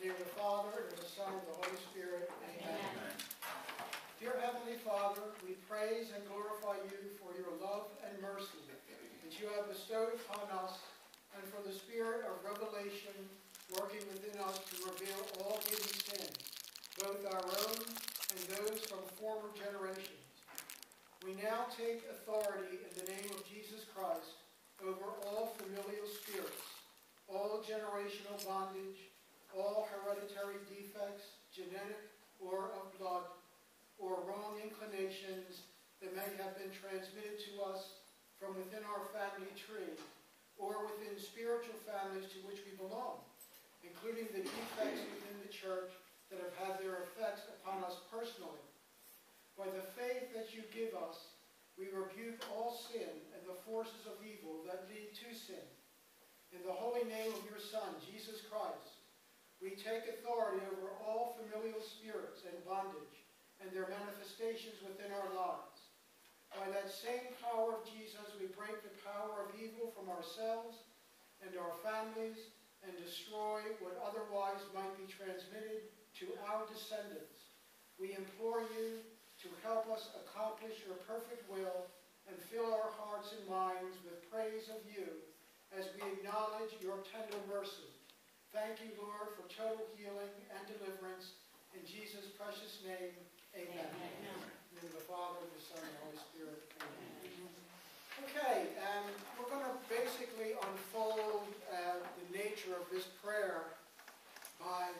the name of the Father, and of the Son, and of the Holy Spirit. Amen. Amen. Dear Heavenly Father, we praise and glorify you for your love and mercy that you have bestowed upon us, and for the spirit of revelation working within us to reveal all hidden sins, both our own and those from former generations. We now take authority in the name of Jesus Christ over all familial spirits, all generational bondage, all hereditary defects, genetic or of blood, or wrong inclinations that may have been transmitted to us from within our family tree, or within spiritual families to which we belong, including the defects within the church that have had their effects upon us personally. By the faith that you give us, we rebuke all sin and the forces of evil that lead to sin. In the holy name of your Son, Jesus Christ, we take authority over all familial spirits and bondage and their manifestations within our lives. By that same power of Jesus, we break the power of evil from ourselves and our families and destroy what otherwise might be transmitted to our descendants. We implore you to help us accomplish your perfect will and fill our hearts and minds with praise of you as we acknowledge your tender mercy. Thank you, Lord, for total healing and deliverance. In Jesus' precious name, amen. Amen. In the name of the Father, the Son, and the Holy Spirit. Amen. Okay, we're going to basically unfold the nature of this prayer by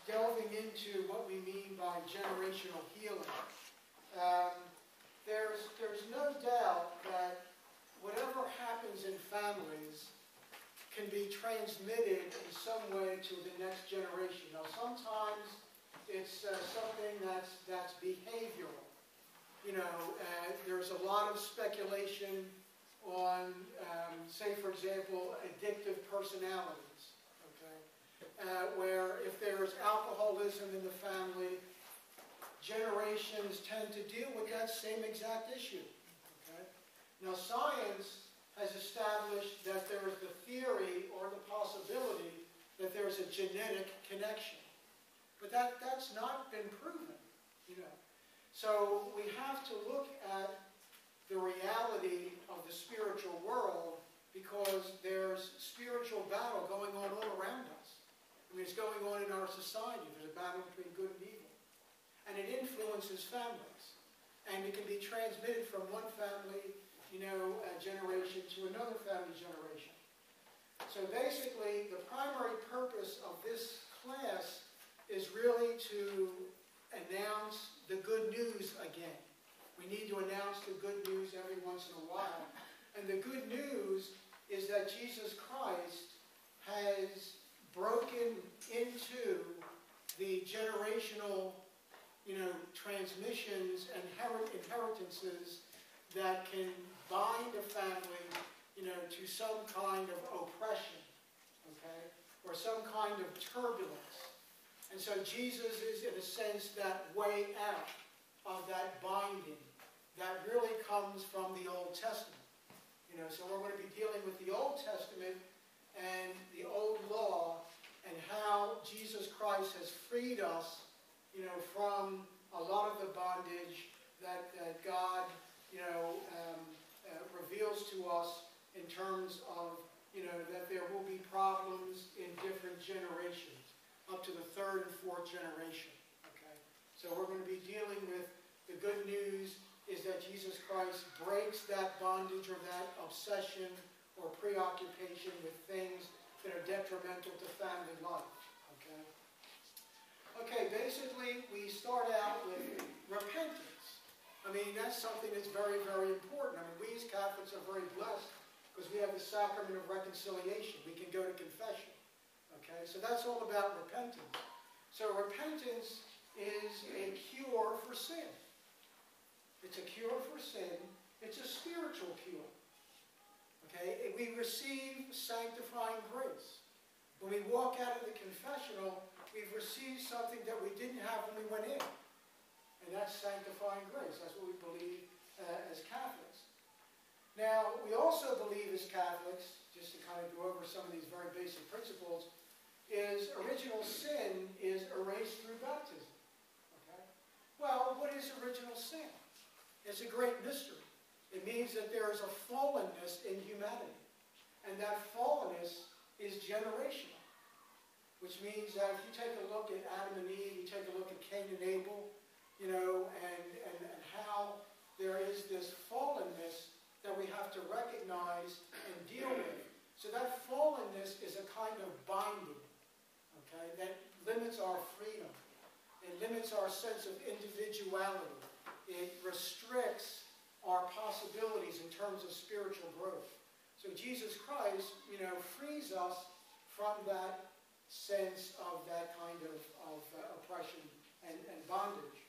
delving into what we mean by generational healing. There's no doubt that whatever happens in families can be transmitted in some way to the next generation. Now, sometimes it's something that's behavioral. You know, there's a lot of speculation on, say, for example, addictive personalities. Okay, where if there's alcoholism in the family, generations tend to deal with that same exact issue. Okay? Now, science has established that there is the theory or the possibility that there's a genetic connection. But that's not been proven, you know. So we have to look at the reality of the spiritual world because there's spiritual battle going on all around us. I mean, it's going on in our society. There's a battle between good and evil. And it influences families. And it can be transmitted from one family, you know, generation to another family generation. So basically, the primary purpose of this class is really to announce the good news again. We need to announce the good news every once in a while. And the good news is that Jesus Christ has broken into the generational, you know, transmissions and inheritances that can bind a family, you know, to some kind of oppression, okay, or some kind of turbulence. And so Jesus is, in a sense, that way out of that binding that really comes from the Old Testament. You know, so we're going to be dealing with the Old Testament and the Old Law and how Jesus Christ has freed us, you know, from a lot of the bondage that God, you know, reveals to us in terms of, you know, that there will be problems in different generations, up to the third and fourth generation. Okay, so we're going to be dealing with the good news is that Jesus Christ breaks that bondage or that obsession or preoccupation with things that are detrimental to family life. Okay. Okay, basically, we start out with repentance. I mean, that's something that's very, very important. I mean, we as Catholics are very blessed because we have the sacrament of reconciliation. We can go to confession. Okay, so that's all about repentance. So repentance is a cure for sin. It's a cure for sin. It's a spiritual cure. Okay, we receive sanctifying grace. When we walk out of the confessional, we've received something that we didn't have when we went in. And that's sanctifying grace. That's what we believe as Catholics. Now, we also believe as Catholics, just to kind of go over some of these very basic principles, is original sin is erased through baptism. Okay? Well, what is original sin? It's a great mystery. It means that there is a fallenness in humanity. And that fallenness is generational. Which means that if you take a look at Adam and Eve, you take a look at Cain and Abel, you know, and how there is this fallenness that we have to recognize and deal with. So that fallenness is a kind of binding, okay, that limits our freedom. It limits our sense of individuality. It restricts our possibilities in terms of spiritual growth. So Jesus Christ, you know, frees us from that sense of that kind of oppression and bondage.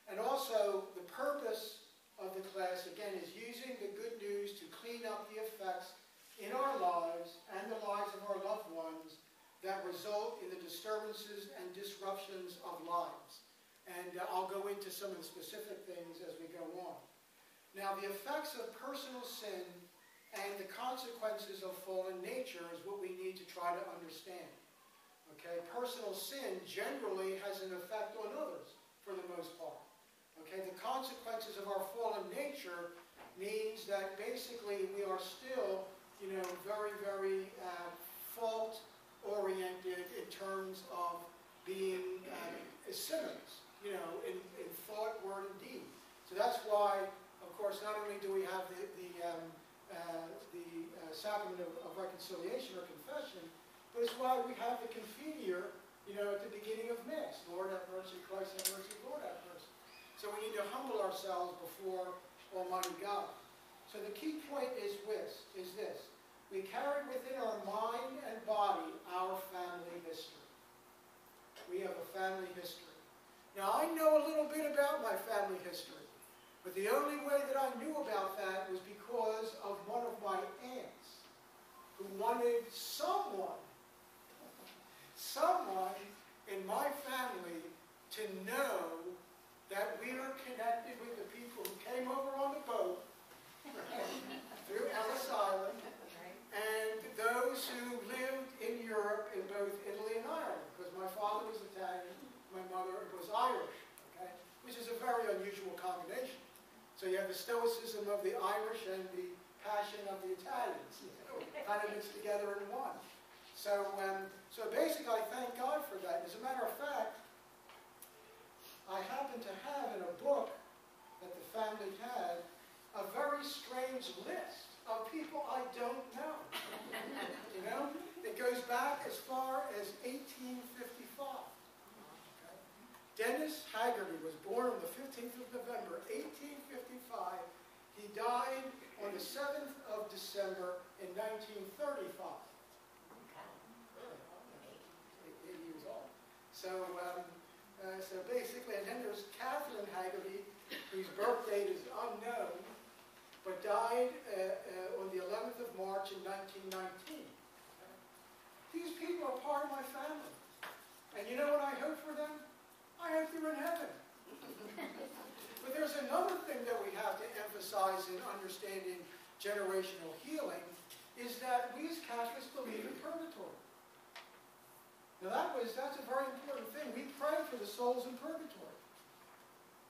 And also, the purpose of the class, again, is using the good news to clean up the effects in our lives and the lives of our loved ones that result in the disturbances and disruptions of lives. And I'll go into some of the specific things as we go on. Now, the effects of personal sin and the consequences of fallen nature is what we need to try to understand. Okay, personal sin generally has an effect on others, for the most part. Okay, the consequences of our fallen nature means that basically we are still, you know, very, very fault-oriented in terms of being sinners, you know, in thought, word, and deed. So that's why, of course, not only do we have the sacrament of reconciliation or confession, but it's why we have the confiteor, you know, at the beginning of Mass. Lord have mercy, Christ have mercy, Lord have mercy. So we need to humble ourselves before Almighty God. So the key point is this. We carry within our mind and body our family history. We have a family history. Now, I know a little bit about my family history, but the only way that I knew about that was because of one of my aunts who wanted someone in my family to know that we are connected with the people who came over on the boat through Ellis Island, and those who lived in Europe in both Italy and Ireland, because my father was Italian, my mother was Irish, okay, which is a very unusual combination. So you have the stoicism of the Irish and the passion of the Italians, you know, kind of mixed together in one. So basically, I thank God for that. As a matter of fact, I happen to have in a book that the family had a very strange list of people I don't know. You know? It goes back as far as 1855. Okay? Dennis Haggerty was born on the 15th of November, 1855. He died on the 7th of December in 1935. 80 years old. So basically, and then there's Catherine Haggerty, whose birth date is unknown, but died on the 11th of March in 1919. These people are part of my family. And you know what I hope for them? I hope they're in heaven. But there's another thing that we have to emphasize in understanding generational healing, is that we as Catholics believe in purgatory. Now that's a very important thing. We pray for the souls in purgatory.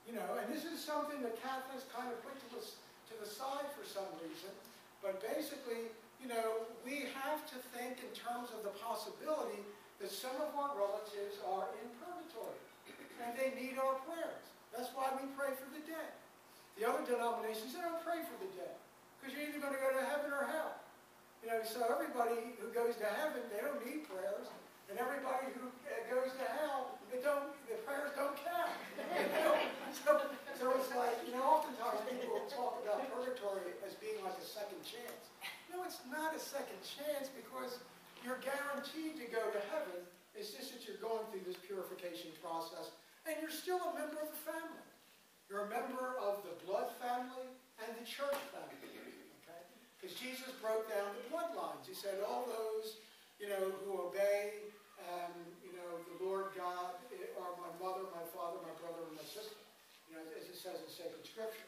You know, and this is something that Catholics kind of put to the side for some reason. But basically, you know, we have to think in terms of the possibility that some of our relatives are in purgatory. And they need our prayers. That's why we pray for the dead. The other denominations, they don't pray for the dead. Because you're either going to go to heaven or hell. You know, so everybody who goes to heaven, they don't need prayers. And everybody who goes to hell, the prayers don't count. You know? So it's like, you know, oftentimes people talk about purgatory as being like a second chance. No, it's not a second chance, because you're guaranteed to go to heaven. It's just that you're going through this purification process, and you're still a member of the family. You're a member of the blood family and the church family. Okay? Because Jesus broke down the bloodlines. He said, all those, you know, who obey, you know, the Lord God are my mother, my father, my brother, and my sister. You know, as it says in sacred scripture.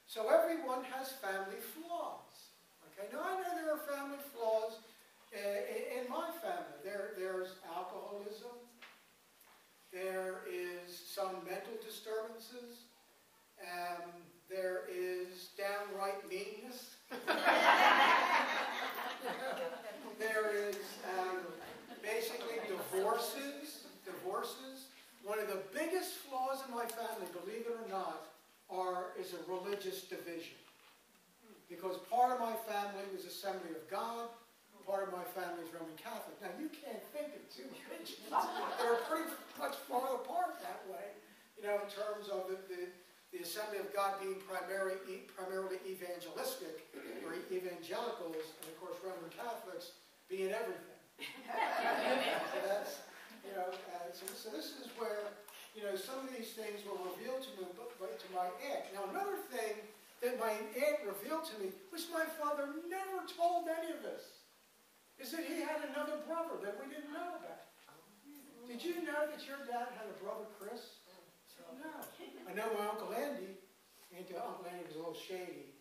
So everyone has family flaws. Okay? Now I know there are family flaws in my family. There's is a religious division. Because part of my family was Assembly of God, part of my family is Roman Catholic. Now, you can't think of two religions that are pretty much far apart that way, in terms of the Assembly of God being primarily evangelistic, or evangelicals, and of course Roman Catholics being everything. So that's, so this is where, some of these things were revealed to me, to my aunt. Now, another thing that my aunt revealed to me, which my father never told any of us, is that he had another brother that we didn't know about. Did you know that your dad had a brother, Chris? No. I know my Uncle Andy. Uncle Andy was a little shady.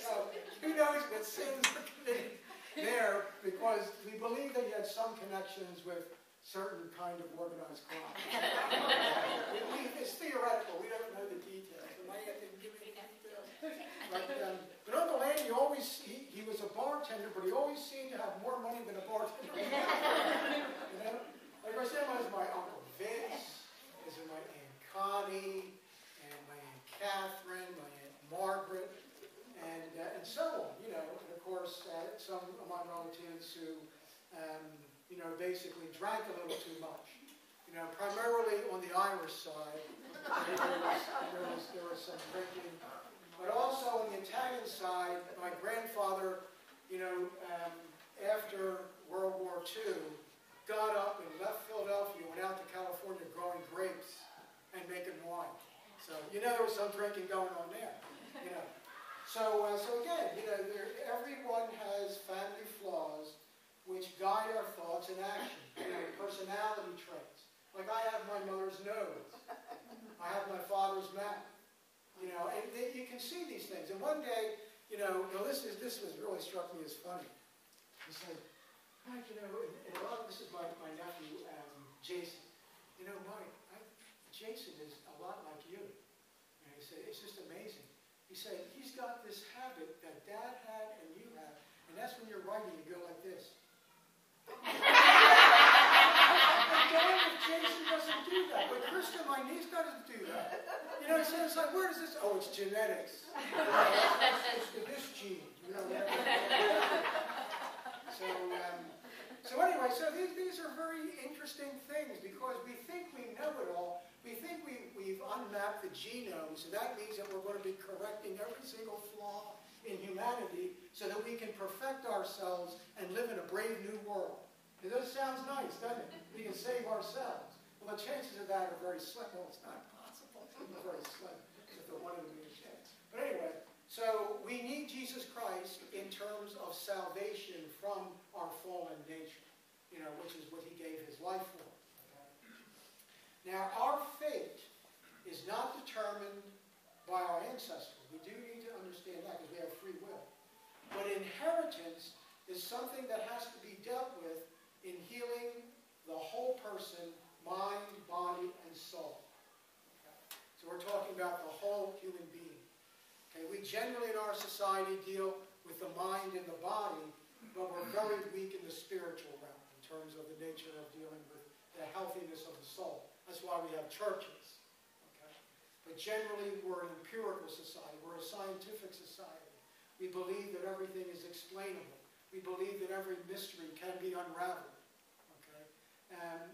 So who knows what sins were committed there, because we believe that he had some connections with certain kind of organized crime. It's theoretical. We don't know the details. And my aunt didn't give me any details. But Uncle Andy he was a bartender, but he always seemed to have more money than a bartender. Like I said, was my Uncle Vince, this is my Aunt Connie, and my Aunt Catherine, my Aunt Margaret, and so on. And of course, some of my relatives who, basically drank a little too much. Primarily on the Irish side, there was some drinking. But also on the Italian side, my grandfather, after World War II, got up and left Philadelphia, went out to California growing grapes and making wine. So, there was some drinking going on there. So again, everyone has family flaws which guide our thoughts and actions, personality traits. Like I have my mother's nose. I have my father's mouth. And you can see these things. And one day, this was really struck me as funny. He said, Mike, this is my nephew, Jason. Jason is a lot like you. And he said, it's just amazing. He said, he's got this habit that Dad had and you have, and that's when you're writing, you go like this. Jason doesn't do that, but Krista, my niece, doesn't do that. So it's like, where does this? Oh, it's genetics. It's this gene. So anyway, these are very interesting things because we think we know it all. We think we've unmapped the genome, so that means that we're going to be correcting every single flaw in humanity so that we can perfect ourselves and live in a brave new world. It does sounds nice, doesn't it? We can save ourselves. Well, the chances of that are very slim. Well, it's not possible. It's very slim if there wanted to be a chance. But anyway, so we need Jesus Christ in terms of salvation from our fallen nature, which is what he gave his life for. Okay? Now, our fate is not determined by our ancestry. We do need to understand that because we have free will. But inheritance is something that has to be dealt with in healing the whole person, mind, body, and soul. Okay? So we're talking about the whole human being. Okay? We generally in our society deal with the mind and the body, but we're very weak in the spiritual realm in terms of the nature of dealing with the healthiness of the soul. That's why we have churches. Okay? But generally we're an empirical society. We're a scientific society. We believe that everything is explainable. We believe that every mystery can be unraveled.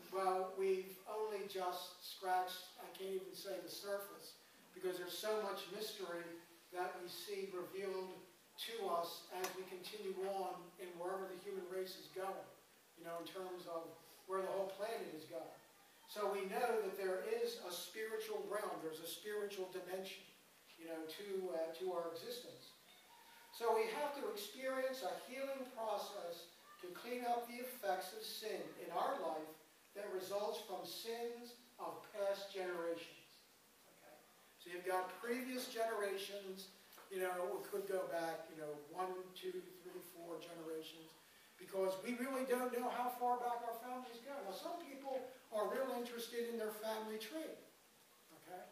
Well, we've only just scratched, I can't even say the surface, because there's so much mystery that we see revealed to us as we continue on in wherever the human race is going, in terms of where the whole planet is going. So we know that there is a spiritual realm, there's a spiritual dimension, to our existence. So we have to experience a healing process to clean up the effects of sin in our life that results from sins of past generations. Okay? So you've got previous generations, we could go back, 1, 2, 3, 4 generations, because we really don't know how far back our families go. Now, some people are real interested in their family tree. Okay?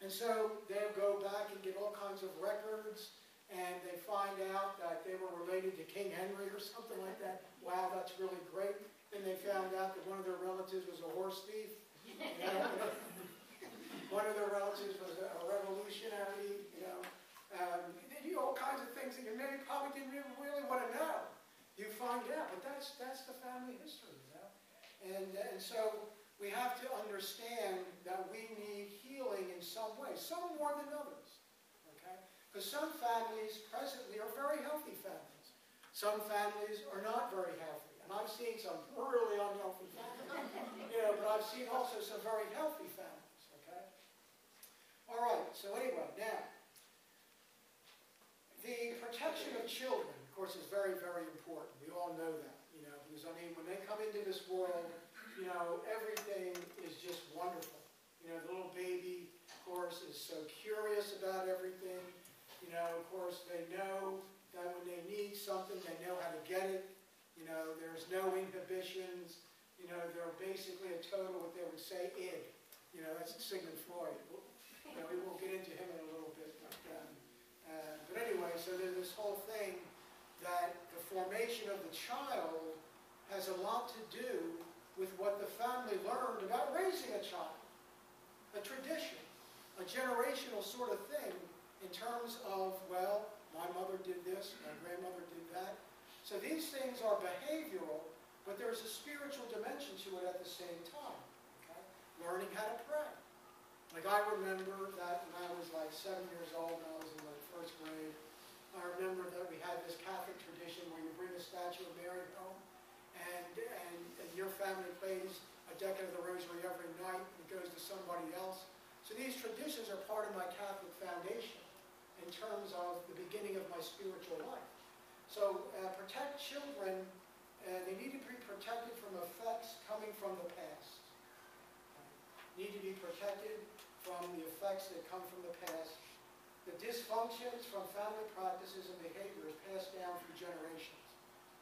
And so they'll go back and get all kinds of records, and they find out that they were related to King Henry or something like that. Wow, that's really great. Then they found out that one of their relatives was a horse thief. one of their relatives was a revolutionary, all kinds of things that you maybe probably didn't really want to know. You find out, but that's the family history, And so we have to understand that we need healing in some way, some more than others, okay? Because some families presently are very healthy families. Some families are not very healthy. And I've seen some really unhealthy families, but I've seen also some very healthy families, okay? All right, so anyway, now, the protection of children, of course, is very, very important. We all know that, because, when they come into this world, everything is just wonderful. The little baby, of course, is so curious about everything. Of course, they know that when they need something, they know how to get it. There's no inhibitions. They're basically a total, what they would say, id. That's Sigmund Freud. We won't get into him in a little bit. But anyway, so there's this whole thing that the formation of the child has a lot to do with what the family learned about raising a child. A tradition, a generational sort of thing in terms of, well, my mother did this, my grandmother did that. So these things are behavioral, but there's a spiritual dimension to it at the same time. Okay? Learning how to pray. Like I remember that when I was like 7 years old, when I was in like first grade, I remember that we had this Catholic tradition where you bring a statue of Mary home, and your family plays a decade of the Rosary every night, and it goes to somebody else. So these traditions are part of my Catholic foundation in terms of the beginning of my spiritual life. So protect children, they need to be protected from effects coming from the past. Need to be protected from the effects that come from the past. The dysfunctions from family practices and behaviors passed down through generations,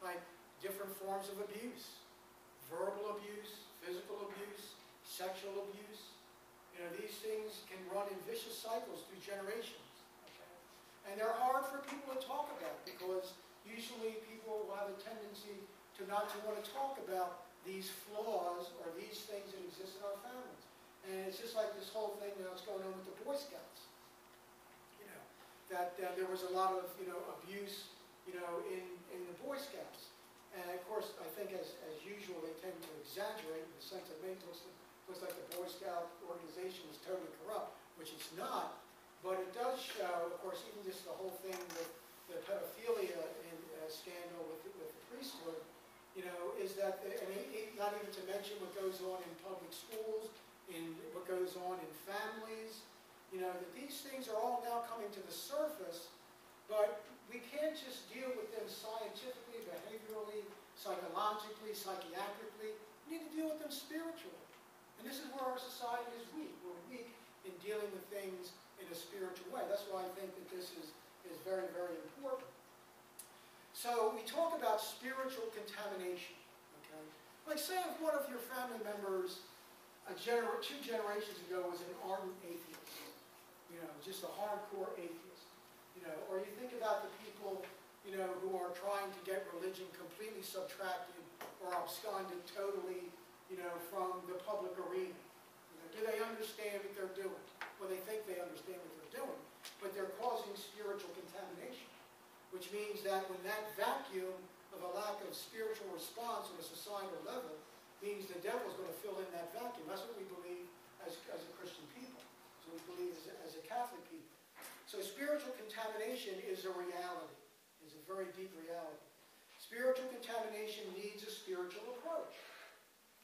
like different forms of abuse, verbal abuse, physical abuse, sexual abuse. These things can run in vicious cycles through generations. Okay? And they're hard for people to talk about because usually people will have a tendency to not to want to talk about these flaws or these things that exist in our families. And it's just like this whole thing that's going on with the Boy Scouts. That there was a lot of abuse in the Boy Scouts. And of course, I think as usual, they tend to exaggerate in the sense that it looks like the Boy Scout organization is totally corrupt, which it's not. But it does show, of course, even just the whole thing with the pedophilia scandal with the priesthood, is that, not even to mention what goes on in public schools, in what goes on in families, that these things are all now coming to the surface, but we can't just deal with them scientifically, behaviorally, psychologically, psychiatrically. We need to deal with them spiritually. And this is where our society is weak. We're weak in dealing with things in a spiritual way. That's why I think that this is very, very important. So we talk about spiritual contamination. Okay? Like say if one of your family members 2 generations ago was an ardent atheist. Just a hardcore atheist. Or you think about the people, who are trying to get religion completely subtracted or absconded totally, from the public arena. Do they understand what they're doing? Well, they think they understand what they're doing, but they're causing spiritual contamination, which means that when that vacuum of a lack of spiritual response on a societal level means the devil is going to fill in that vacuum. That's what we believe as a Christian people. So we believe as a Catholic people. So spiritual contamination is a reality, is a very deep reality. Spiritual contamination needs a spiritual approach.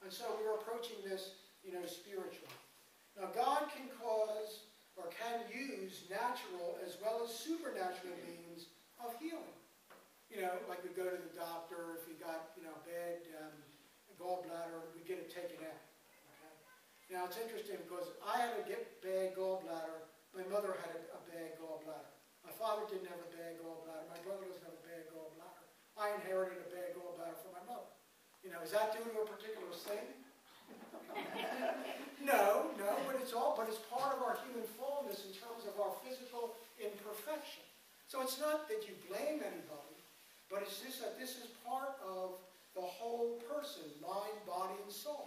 And so we're approaching this, spiritually. Now God can cause or can use natural as well as supernatural means of healing. Like we go to the doctor, if you got, bad gallbladder, we get it taken out. Okay? Now it's interesting because I had a bad gallbladder. My mother had a bad gallbladder. My father didn't have a bad gallbladder. My brother doesn't have a bad gallbladder. I inherited a bad gallbladder from my mother. Is that due to a particular sin? No, but it's part of our human fallenness in terms of our physical imperfection. So it's not that you blame anybody, but it's just that this is part of the whole person, mind, body, and soul.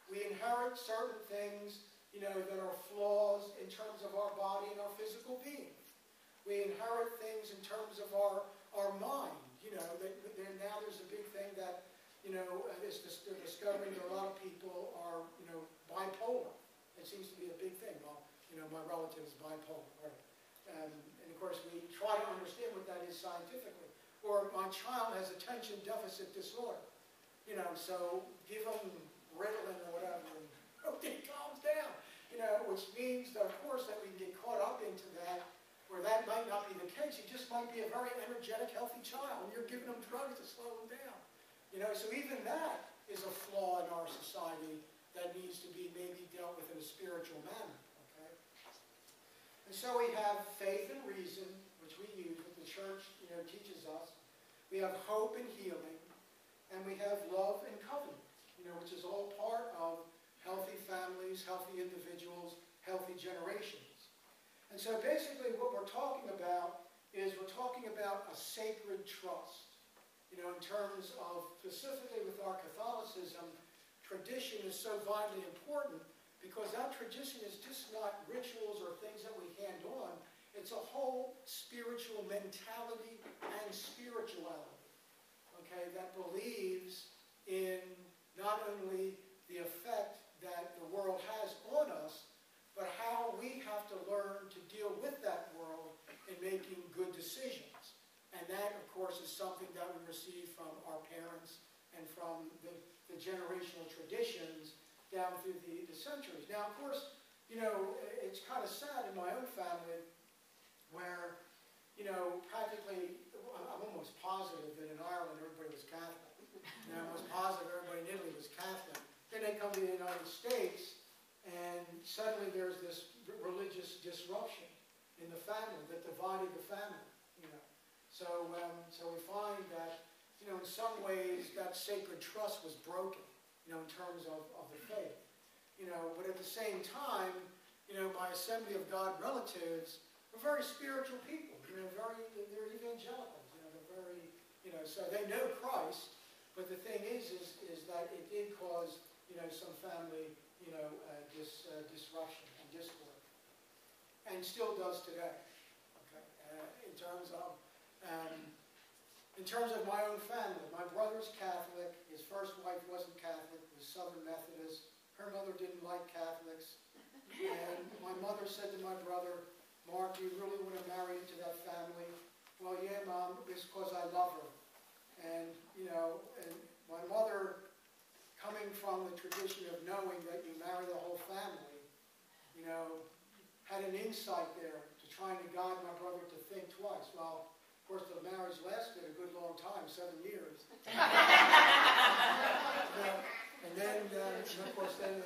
We inherit certain things, that are flaws in terms of our body and our physical being. We inherit things in terms of our mind. Now there's a big thing that, they're discovering that a lot of people are, bipolar. It seems to be a big thing. Well, my relative is bipolar. Right? And of course, we try to understand what that is scientifically. Or my child has attention deficit disorder. So give them Ritalin or whatever, and okay, calms down. Which means that, of course, that we can get caught up into that, where that might not be the case. He just might be a very energetic, healthy child, and you're giving him drugs to slow him down. So even that is a flaw in our society that needs to be maybe dealt with in a spiritual manner. Okay? And so we have faith and reason, which we use, what the church, teaches us. We have hope and healing, and we have love and covenant, which is all part of healthy families, healthy individuals, healthy generations. And so basically what we're talking about is we're talking about a sacred trust. In terms of, specifically with our Catholicism, tradition is so vitally important because that tradition is just not rituals or things that we hand on. It's a whole spiritual mentality and spirituality, okay, that believes in not only the effect that the world has on us, but how we have to learn to deal with that world in making good decisions. And that, of course, is something that we receive from our parents and from the generational traditions down through the centuries. Now, of course, it's kind of sad in my own family where, practically, I'm almost positive that in Ireland everybody was Catholic. I'm almost positive everybody in Italy was Catholic. Then they come to the United States, and suddenly there's this religious disruption in the family that divided the family. So we find that, in some ways, that sacred trust was broken, in terms of the faith. But at the same time, my Assembly of God relatives are very spiritual people. They're evangelicals. They're very, so they know Christ. But the thing is that it did cause, some family, disruption and discord, and still does today. Okay, in terms of my own family, my brother's Catholic. His first wife wasn't Catholic; was Southern Methodist. Her mother didn't like Catholics, and my mother said to my brother, "Mark, do you really want to marry into that family?" "Well, yeah, Mom, it's because I love her." And and my mother, coming from the tradition of knowing that you marry the whole family, had an insight there to trying to guide my brother to think twice. Well, of course, the marriage lasted a good long time, 7 years. And then, of course, they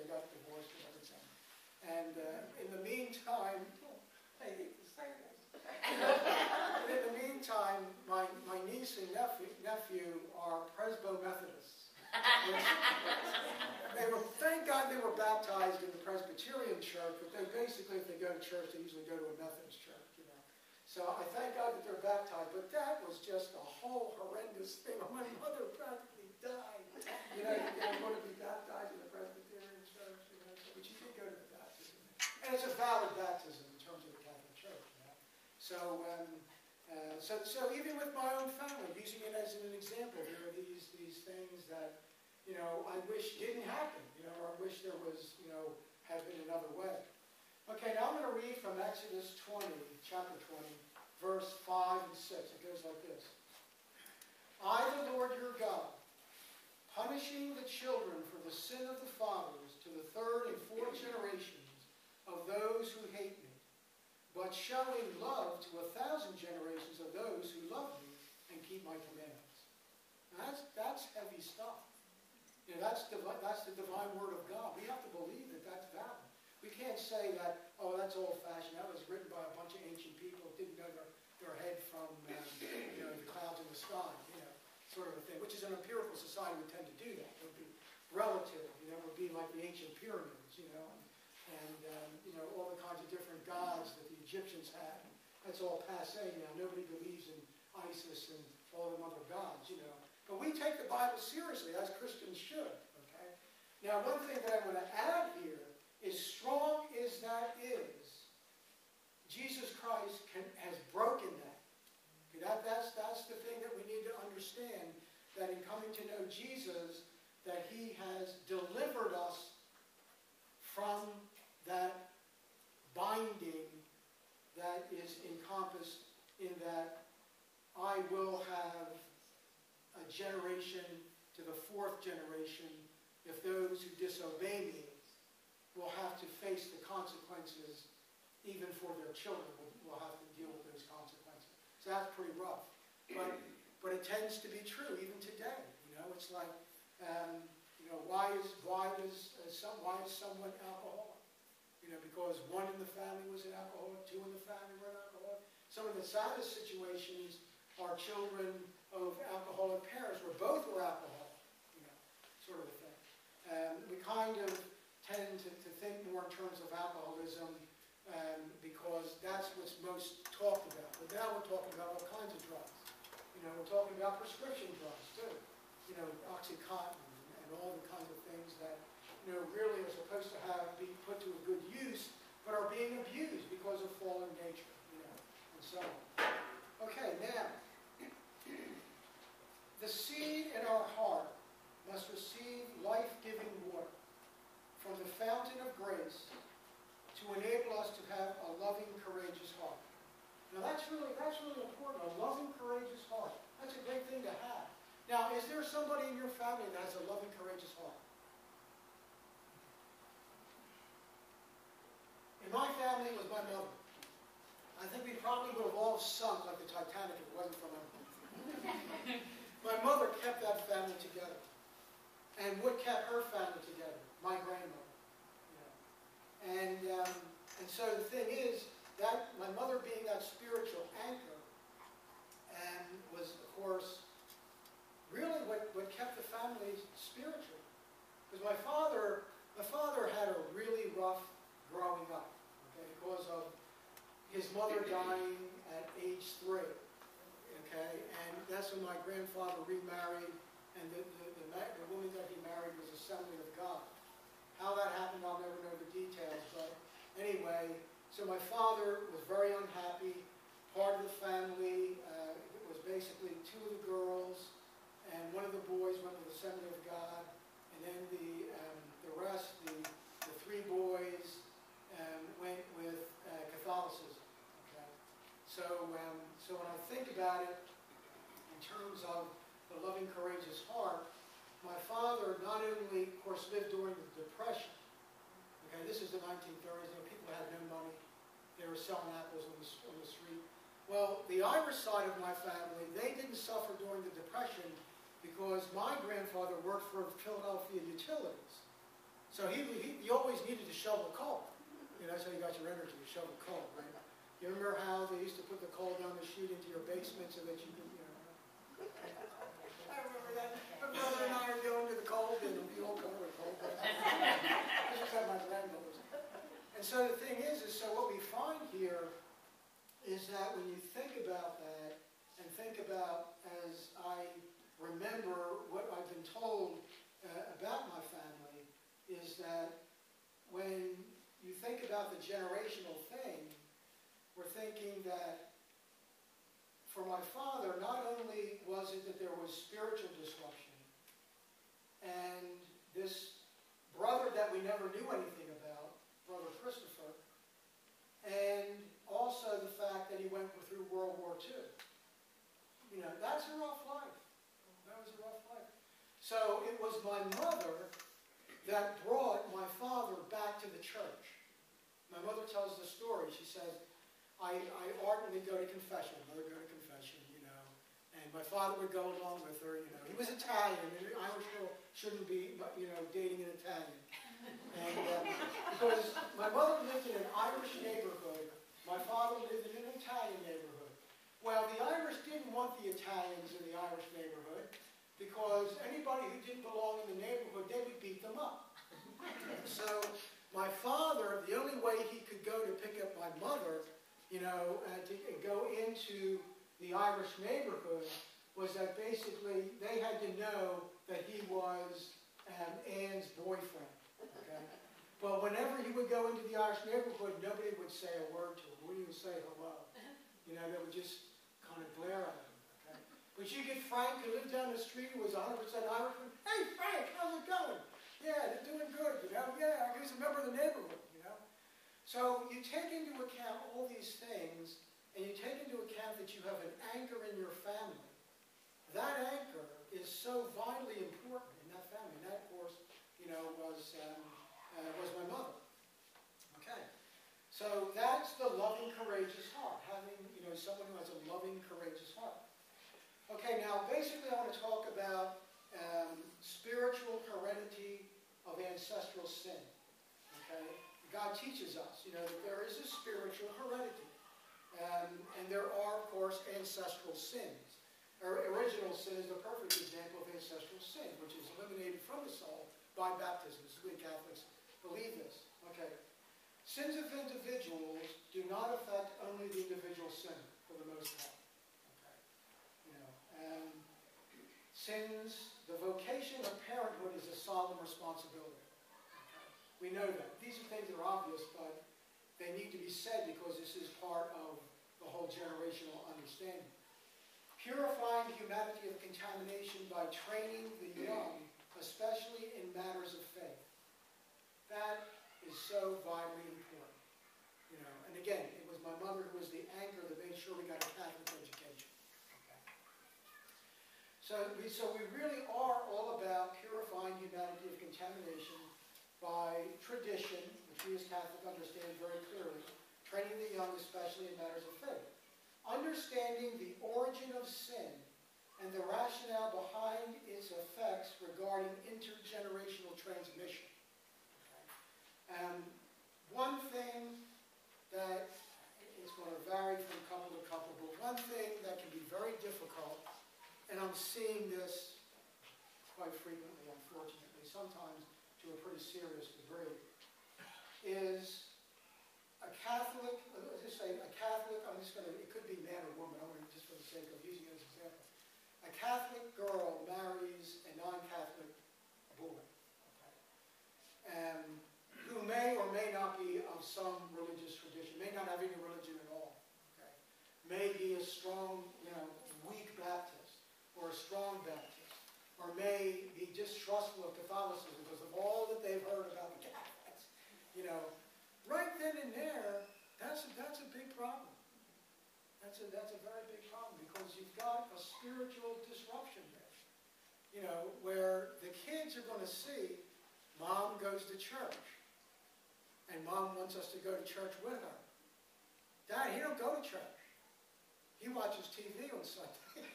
got divorced and everything. And in the meantime, I hate to say this. In the meantime, my niece and nephew are Presbo Methodists. Thank God they were baptized in the Presbyterian church, but they basically, if they go to church, they usually go to a Methodist church. So I thank God that they're baptized, but that was just a whole horrendous thing. My mother practically died. You don't want to be baptized in the Presbyterian church, but you did go to the baptism. And it's a valid baptism in terms of the Catholic Church. So even with my own family, using it as an example, there are these things that, I wish didn't happen, or I wish there was, had been another way. Okay, now I'm going to read from Exodus 20, chapter 20, verse 5 and 6. It goes like this. I, the Lord your God, punishing the children for the sin of the fathers to the third and fourth generations of those who hate me, but showing love to 1,000 generations of those who love me and keep my commandments. Now that's heavy stuff. That's the divine word of God. We have to believe that that's valid. We can't say that, oh, that's old-fashioned. That was written by a bunch of ancient people who didn't know their head from the clouds in the sky, sort of a thing, which is an empirical society would tend to do that. It would be relative, it would be like the ancient pyramids, and all the kinds of different gods that the Egyptians had. That's all passé now. Nobody believes in Isis and all them other gods, But we take the Bible seriously, as Christians should, okay? Now, one thing that I want to add here is, strong as that is, Jesus Christ has broken that. Okay, that's the thing that we need to understand, that in coming to know Jesus, that he has delivered us from that binding that is encompassed in that I will have a generation to the fourth generation if those who disobey me will have to face the consequences, even for their children will have to deal with those consequences. So that's pretty rough. But it tends to be true even today. You know, it's like, you know, why is someone alcoholic? You know, because one in the family was an alcoholic, two in the family were an alcoholic. Some of the saddest situations are children of alcoholic parents where both were alcoholic. You know, sort of a thing. We kind of tend to think more in terms of alcoholism because that's what's most talked about. But now we're talking about all kinds of drugs. You know, we're talking about prescription drugs too. You know, Oxycontin and all the kinds of things that, you know, really are supposed to be put to a good use, but are being abused because of fallen nature. You know, and so on. Okay, now, the seed in our heart must receive life-giving water from the fountain of grace to enable us to have a loving, courageous heart. Now that's really important, a loving, courageous heart. That's a great thing to have. Now, is there somebody in your family that has a loving, courageous heart? In my family, it was my mother. I think we probably would have all sunk like the Titanic if it wasn't for my mother. My mother kept that family together. And what kept her family together? My grandmother. You know. And so the thing is, that my mother being that spiritual anchor and was, of course, really what kept the family spiritual. Because my father had a really rough growing up, okay, because of his mother dying at age 3, okay, and that's when my grandfather remarried, and the woman that he married was Assembly of God. How that happened, I'll never know the details, but anyway, so my father was very unhappy. Part of the family, it was basically 2 of the girls, and one of the boys went with Assembly of God, and then the rest, the 3 boys, went with Catholicism. Okay, so when I think about it in terms of the loving, courageous heart, my father not only, of course, lived during the Depression. Okay, this is the 1930s. You know, people had no money. They were selling apples on the street. Well, the Irish side of my family, they didn't suffer during the Depression because my grandfather worked for Philadelphia Utilities. So he always needed to shovel coal. You know, that's how you got your energy, to shovel coal, right? You remember how they used to put the coal down the chute into your basement so that you could, you know. I remember that. My brother and I are going to the coal bin and we all go to the coal bin. I just had my grandmother's. And so the thing is so what we find here is that when you think about that, and think about, as I remember what I've been told about my family, is that when you think about the generational thing, we're thinking that for my father, not only was it that there was spiritual disruption, and this brother that we never knew anything about, Brother Christopher, and also the fact that he went through World War II. You know, that's a rough life. That was a rough life. So it was my mother that brought my father back to the church. My mother tells the story. She says, I ardently go to confession. Mother go to confession, you know. And my father would go along with her, you know. He was Italian, and an Irish girl shouldn't be, you know, dating an Italian. And because my mother lived in an Irish neighborhood, my father lived in an Italian neighborhood. Well, the Irish didn't want the Italians in the Irish neighborhood because anybody who didn't belong in the neighborhood, they would beat them up. So my father, the only way he could go to pick up my mother, you know, to go into the Irish neighborhood was that basically they had to know that he was Ann's boyfriend. Okay? Well, whenever he would go into the Irish neighborhood, nobody would say a word to him. Wouldn't even say hello. You know, they would just kind of glare at him. Okay? But you get Frank, who lived down the street, who was 100% Irishman. Hey, Frank, how's it going? Yeah, they're doing good, you know. Yeah, he's a member of the neighborhood, you know. So you take into account all these things, and you take into account that you have an anchor in your family. That anchor is so vitally important in that family. And that, of course, you know, was my mother. Okay. So that's the loving, courageous heart. Having, you know, someone who has a loving, courageous heart. Okay, now basically I want to talk about spiritual heredity of ancestral sin. Okay? God teaches us, you know, that there is a spiritual heredity. And there are, of course, ancestral sins. Original sin is the perfect example of ancestral sin, which is eliminated from the soul by baptism. We Catholics believe this. Okay. Sins of individuals do not affect only the individual sinner, for the most part. Okay. You know, sins, the vocation of parenthood is a solemn responsibility. Okay. We know that. These are things that are obvious, but they need to be said because this is part of the whole generational understanding. Purifying humanity of contamination by training the young, especially in matters of faith. That is so vitally important. You know, and again, it was my mother who was the anchor that made sure we got a Catholic education. Okay. So we really are all about purifying humanity of contamination by tradition, which we as Catholics understand very clearly, training the young, especially in matters of faith. Understanding the origin of sin and the rationale behind its effects regarding intergenerational transmission. Okay. One thing that is going to vary from couple to couple, but one thing that can be very difficult, and I'm seeing this quite frequently, unfortunately, sometimes to a pretty serious degree, is a Catholic, let's just say a Catholic, I'm just going to, it could be man or woman, I'm going to, just for the sake of using it as an example. A Catholic girl marries a non-Catholic boy, okay, who may or may not be of some religious tradition, may not have any religion at all, okay, may be a strong, you know, weak Baptist, or a strong Baptist, or may be distrustful of Catholicism because of all that they've heard about the Catholics, you know. Right then and there, that's a big problem. That's a very big problem because you've got a spiritual disruption there. You know, where the kids are going to see Mom goes to church, and Mom wants us to go to church with her. Dad, he don't go to church. He watches TV on Sunday.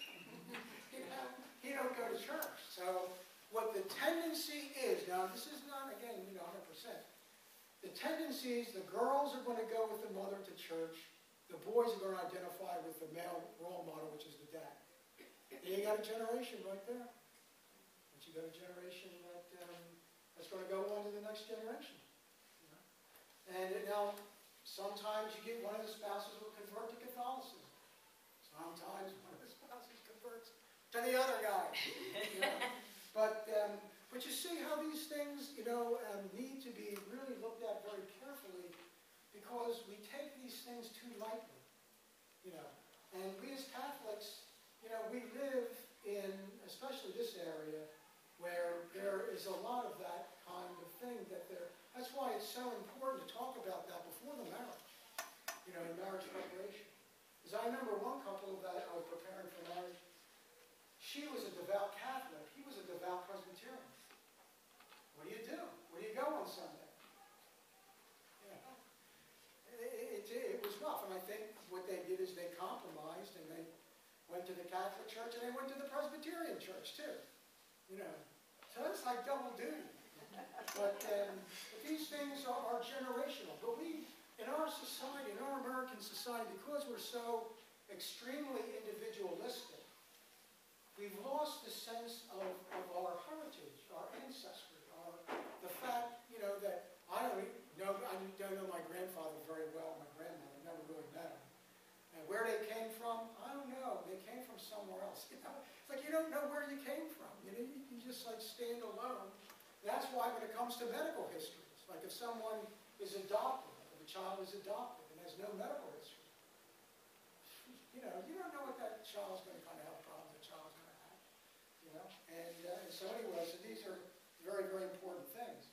You know, he don't go to church. So what the tendency is, now this is not, again, you know, 100%. The tendency is the girls are going to go with the mother to church. The boys are going to identify with the male role model, which is the dad. You got a generation right there. But you got a generation that's going to go on to the next generation. You know? And now, sometimes you get one of the spouses will convert to Catholicism. Sometimes one of the spouses converts to the other guy. You know? But you see how these things, you know, need to be really looked at very carefully because we take these things too lightly, you know. And we as Catholics, you know, we live in, especially this area, where there is a lot of that kind of thing that's why it's so important to talk about that before the marriage, you know, in marriage preparation. Because I remember one couple that I was preparing for marriage, she was a devout Catholic, he was a devout Presbyterian. What do you do? Where do you go on Sunday? You know, it was rough, and I think what they did is they compromised, and they went to the Catholic Church, and they went to the Presbyterian Church, too. You know, so it's like double duty. But these things are generational. But we, in our society, in our American society, because we're so extremely individualistic, we've lost the sense of our heritage, our ancestry, the fact, you know, that I don't know my grandfather very well, my grandmother, I never really met him. And where they came from, I don't know. They came from somewhere else. You know, it's like you don't know where you came from. You know, you just like stand alone That's why when it comes to medical histories, like if someone is adopted, if a child is adopted and has no medical history, you don't know what that child's going to kind of have problems the child's going to have, And so anyway, so these are very, very important things.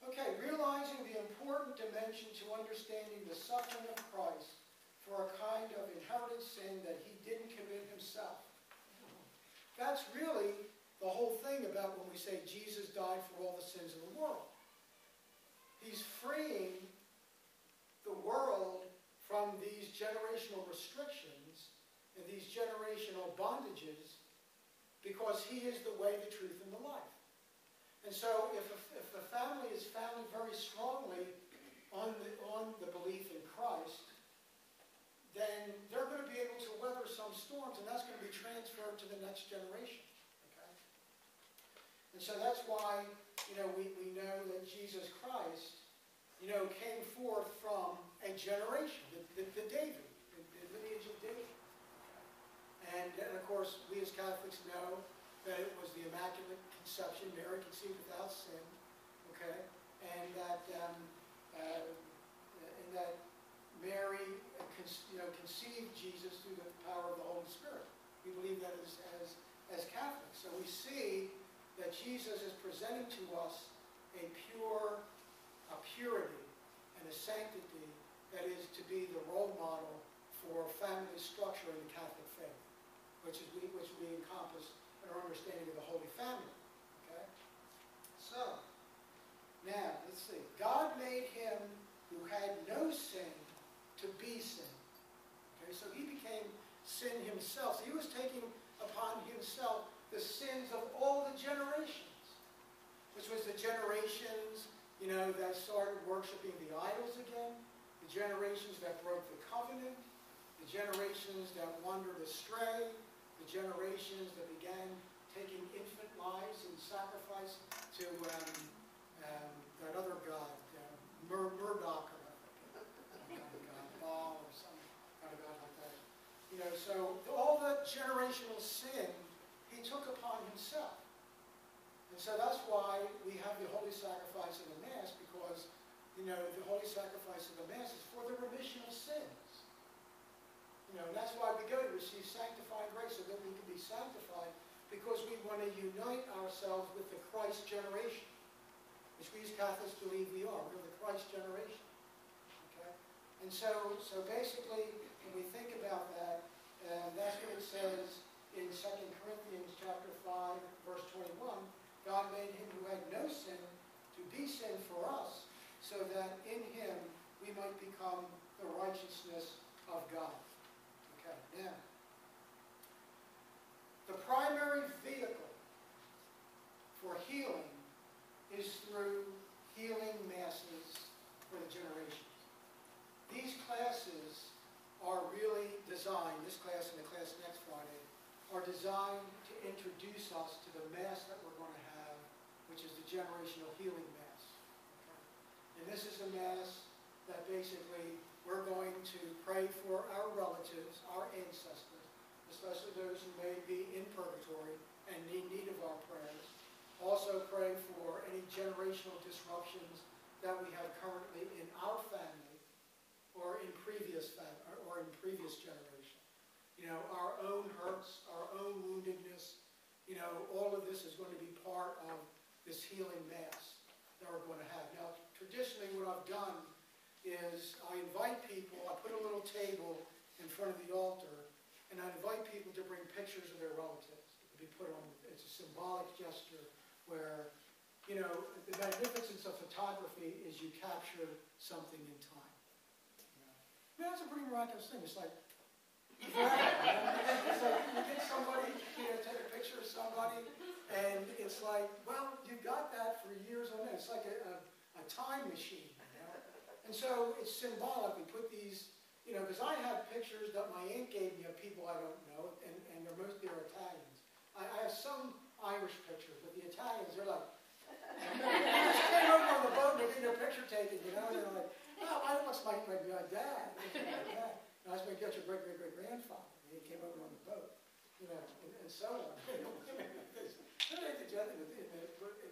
Okay, realizing the important dimension to understanding the suffering of Christ for a kind of inherited sin that he didn't commit himself. That's really the whole thing about when we say Jesus died for all the sins of the world. He's freeing the world from these generational restrictions and these generational bondages because he is the way, the truth, and the life. And so if a family is founded very strongly on the belief in Christ, then they're going to be able to weather some storms, and that's going to be transferred to the next generation. Okay? And so that's why, we know that Jesus Christ, came forth from a generation, the David, the lineage of David. And of course, we as Catholics know that it was the Immaculate Conception, Mary conceived without sin, okay, and that Mary conceived Jesus through the power of the Holy Spirit. We believe that as Catholics. So we see that Jesus is presenting to us a purity and a sanctity that is to be the role model for family structure in the Catholic faith, which we encompass in our understanding of the Holy Family. Okay? So, now, let's see. God made him who had no sin to be sin. Okay, so he became sin himself. So he was taking upon himself the sins of all the generations, which was the generations, that started worshiping the idols again, the generations that broke the covenant, the generations that wandered astray, the generations that began taking infant lives and sacrifice to that other god, Murdoch, or Baal, or some kind of god like that. So all the generational sin he took upon himself. And so that's why we have the holy sacrifice of the Mass, because, the holy sacrifice of the Mass is for the remission of sins. And that's why we go to receive sanctifying grace, so that we can be sanctified, because we want to unite ourselves with the Christ generation, which we as Catholics believe we are. We're the Christ generation. Okay? And so basically, when we think about that, that's what it says in 2 Corinthians chapter 5, verse 21. God made him who had no sin to be sin for us, so that in him we might become the righteousness of God. Okay, now, the primary vehicle for healing is through healing masses for the generations. These classes are really designed, this class and the class next Friday, are designed to introduce us to the Mass that we're going to have, which is the generational healing Mass. Okay? And this is a Mass that basically we're going to pray for our relatives, our ancestors, especially those who may be in purgatory and need of our prayers. Also pray for any generational disruptions that we have currently in our family or in previous generation. Our own hurts, our own woundedness, all of this is going to be part of this healing Mass that we're going to have. Now, traditionally what I've done is I invite people, I put a little table in front of the altar, and I invite people to bring pictures of their relatives to be put on. It's a symbolic gesture where, the magnificence of photography is you capture something in time. That's a pretty miraculous thing. It's like, it's like you get somebody, take a picture of somebody, and it's like, well, you've got that for years on end. It's like a time machine. And so it's symbolic. We put these, because I have pictures that my aunt gave me of people I don't know, and they're Italians. I have some Irish pictures, but the Italians, they're like, they just came over on the boat and they're getting their picture taken, and they're like, oh, I looks like my dad. I was going to get your great-great-great-grandfather. He came over on the boat, and so on. In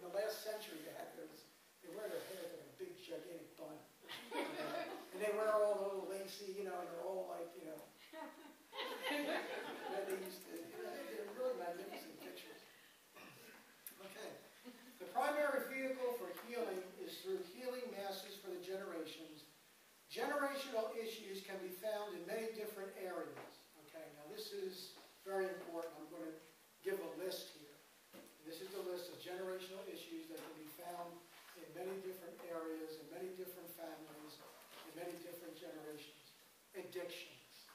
And they wear all the little lacy, you know, and they're all like, you know, they used to, you know, they're really magnificent pictures. Okay. The primary vehicle for healing is through healing masses for the generations. Generational issues can be found in many different areas. Okay, now this is very important. I'm going to give a list here. This is the list of generational issues that can be found in many different areas, in many different families, in many different generations. Addictions.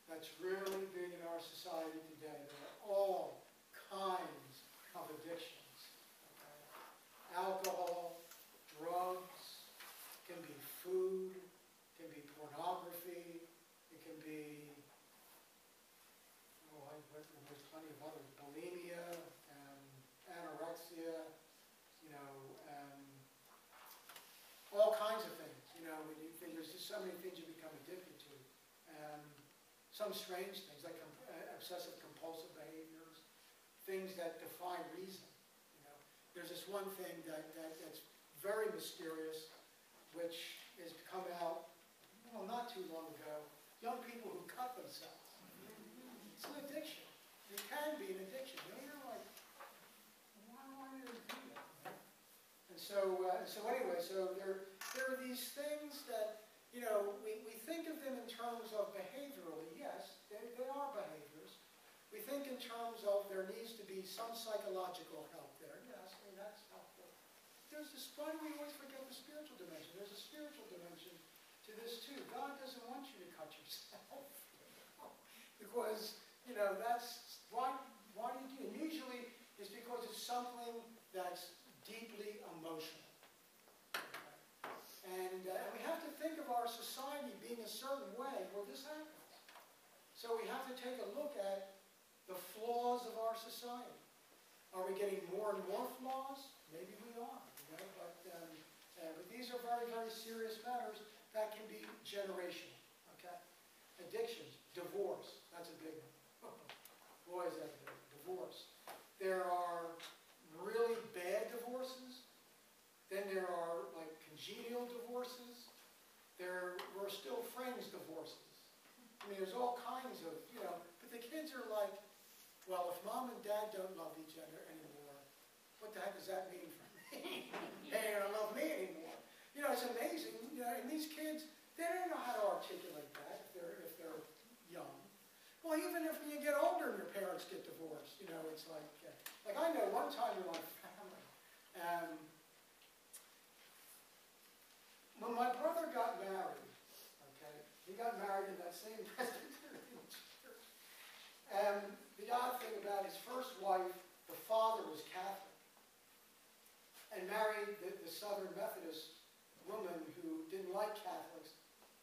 That's really big in our society today. There are all kinds of addictions. Okay? Alcohol, drugs, can be food, can be pornography, it can be, there's plenty of others, bulimia, anorexia, you know, all kinds of things, you know, there's just so many things you become addicted to. Some strange things like obsessive compulsive behaviors, things that defy reason, you know. There's this one thing that's very mysterious, which has come out, well, not too long ago, young people who cut themselves. It's an addiction. It can be an addiction. You know, you're like, why do you do that? And so anyway, so there are these things that, you know, we think of them in terms of behaviorally. Yes, they are behaviors. We think in terms of there needs to be some psychological help there. Yes, I mean, that's helpful. There's this, why do we always forget the spiritual dimension? There's a spiritual dimension to this too. God doesn't want you to cut yourself. Because, you know, that's, why do you do it? And usually it's because it's something that's deeply emotional. And we have to think of our society being a certain way where this happens. So we have to take a look at the flaws of our society. Are we getting more and more flaws? Maybe we are, you know, but these are very, very serious matters that can be generational, okay? Addictions, divorce, that's a big one. Boy, is that big. Divorce. There are really bad divorces. Then there are like congenial divorces. There were still friends divorces. I mean, there's all kinds of, you know, but the kids are like, well, if mom and dad don't love each other anymore, what the heck does that mean for me? They don't love me anymore. You know, it's amazing. You know, and these kids, they don't know how to articulate that if they're young. Well, even if you get older and your parents get divorced, you know, it's like I know one time in my family, when my brother got married, okay, he got married in that same Presbyterian church. And the odd thing about his first wife, the father was Catholic, and married the Southern Methodist woman who didn't like Catholics.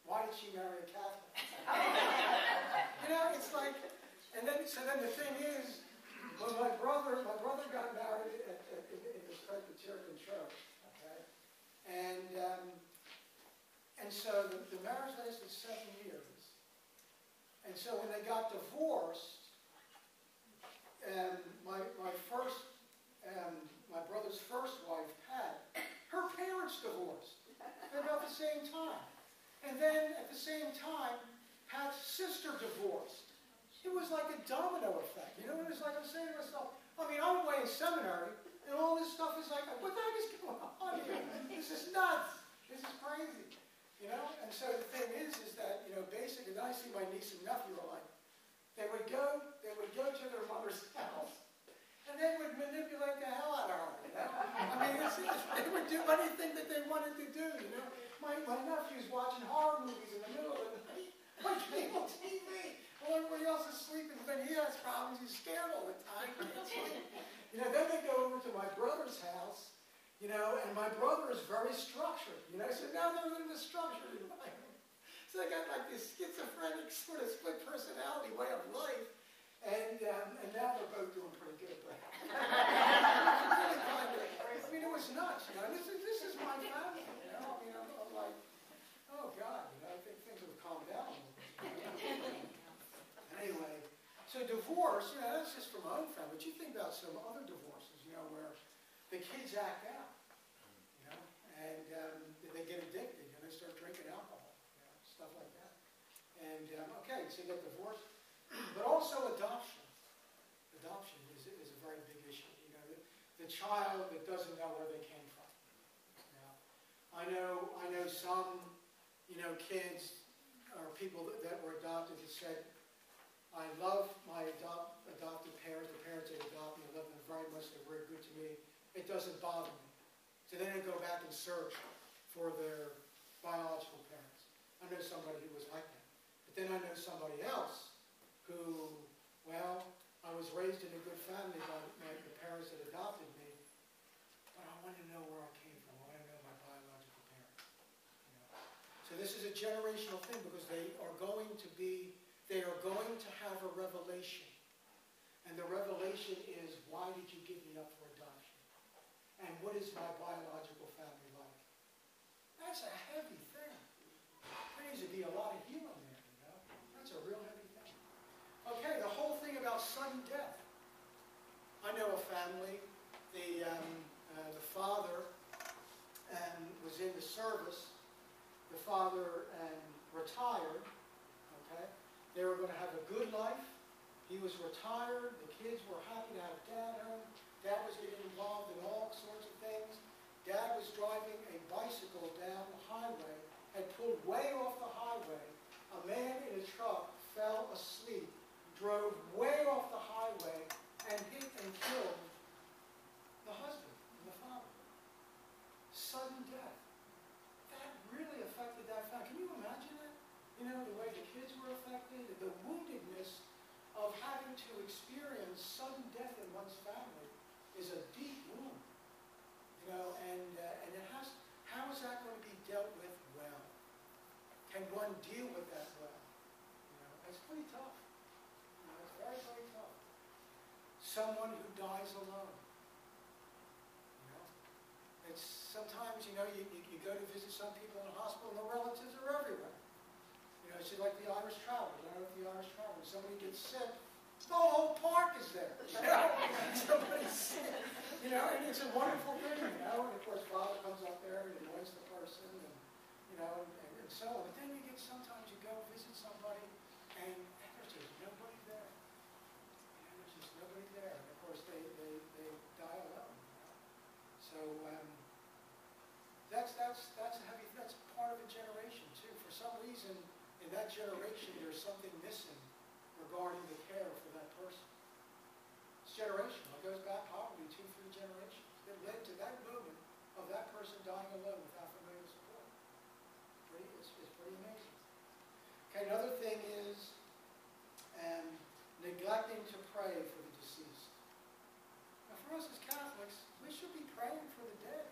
Why did she marry a Catholic? You know, it's like, and then the thing is, when my brother got married in this Presbyterian church, okay, and so the marriage lasted 7 years, and so when they got divorced, my brother's first wife, Pat, her parents divorced at about the same time. And then, at the same time, Pat's sister divorced. It was like a domino effect. You know what it's like? I'm saying to myself, I mean, I'm away in seminary, and all this stuff is like, what the heck is going on here? This is nuts. This is crazy. You know? And so the thing is that, you know, basically, then I see my niece and nephew are like, they would go to their mother's house, and they would manipulate the hell out of her. You know? I mean, they would do anything that they wanted to do, you know? My nephew's watching horror movies in the middle of the night on cable TV. Well, everybody else is sleeping, but he has problems. He's scared all the time. He can't sleep. You know, then they go over to my brother's house, you know, and my brother is very structured. You know, so now they're in the structured environment. So they got like this schizophrenic sort of split personality way of life, and now they're both doing pretty good. But really kind of, I mean, it was nuts. You know, this is my family. You know, I mean, I'm like, oh God, you know, I think things have calmed down. Anyway, so divorce, you know, that's just from my own family. But you think about some other divorces, you know, where the kids act out, you know, and they get addicted, and they start drinking alcohol. You Okay, so you get divorce, but also adoption. Adoption is a very big issue. You know, the child that doesn't know where they came from. You know, I know some, you know, kids or people that were adopted that said, I love my adopted parents, the parents that adopted me, I love them very much, they're very good to me. It doesn't bother me. So then they go back and search for their biological parents. I know somebody who was like that. But then I know somebody else who, well, I was raised in a good family by the parents that adopted me, but I want to know where I came from. I want to know my biological parents. You know? So this is a generational thing because they are going to have a revelation. And the revelation is, why did you give me up for adoption? And what is my biological family like? That's a heavy thing. There needs to be a lot of healing there, you know? That's a real heavy thing. Okay, the whole thing about sudden death. I know a family, the father was in the service. The father retired, okay? They were going to have a good life. He was retired. The kids were happy to have Dad home. Dad was getting involved in all sorts of things. Dad was driving a bicycle down the highway, had pulled way off the highway. A man in a truck fell asleep, drove way off the highway, and hit and killed the husband and the father. Sudden death. That really affected that family. Can you imagine that? You know, the way the kids were affected, the woundedness of having to experience sudden death in one's family is a deep wound. You know, and it has, how is that going to be dealt with well? Can one deal with that well? You know, it's pretty tough. You know, it's very, very tough. Someone who dies alone. You know, it's sometimes, you know, you go to visit some people in the hospital and the relatives are everywhere. You know, it's like the Irish Travelers. I don't know if the Irish Travelers, somebody gets sick, the whole park is there. You know, somebody's sick. You know, and it's a wonderful thing, you know. And of course, Father comes up there and anoints the person, and you know, and so on. But then you get sometimes you go visit somebody, and there's just nobody there. You know, there's just nobody there. And of course, they die alone. You know? So that's heavy. That's part of a generation too. For some reason, in that generation, there's something missing regarding the care for that person. It's generational. It goes back probably 2-3 generations. It led to that moment of that person dying alone without familial support. It's pretty amazing. Okay, another thing is neglecting to pray for the deceased. Now for us as Catholics, we should be praying for the dead.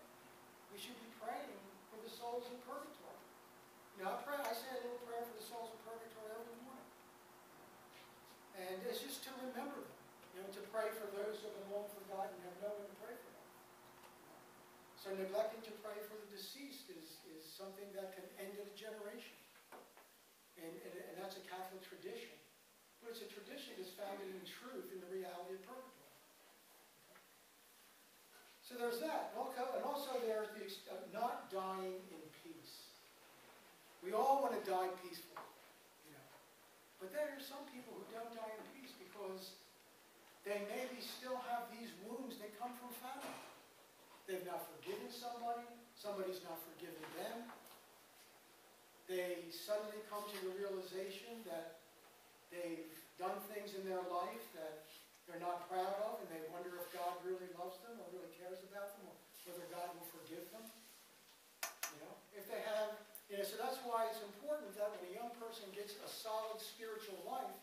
We should be praying for the souls in purgatory. You know, I say a little prayer for the souls in purgatory every morning. And it's just to remember them. You know, to pray for those who have been long forgotten and have no one to pray for them. So neglecting to pray for the deceased is something that can end a generation. And that's a Catholic tradition. But it's a tradition that's founded in truth in the reality of purgatory. Okay. So there's that. And also there's the not dying in peace. We all want to die peacefully. You know. But there are some people who don't die in peace because they maybe still have these wounds that come from family. They've not forgiven somebody. Somebody's not forgiven them. They suddenly come to the realization that they've done things in their life that they're not proud of, and they wonder if God really loves them or really cares about them, or whether God will forgive them. You know, if they have, you know, so that's why it's important that when a young person gets a solid spiritual life,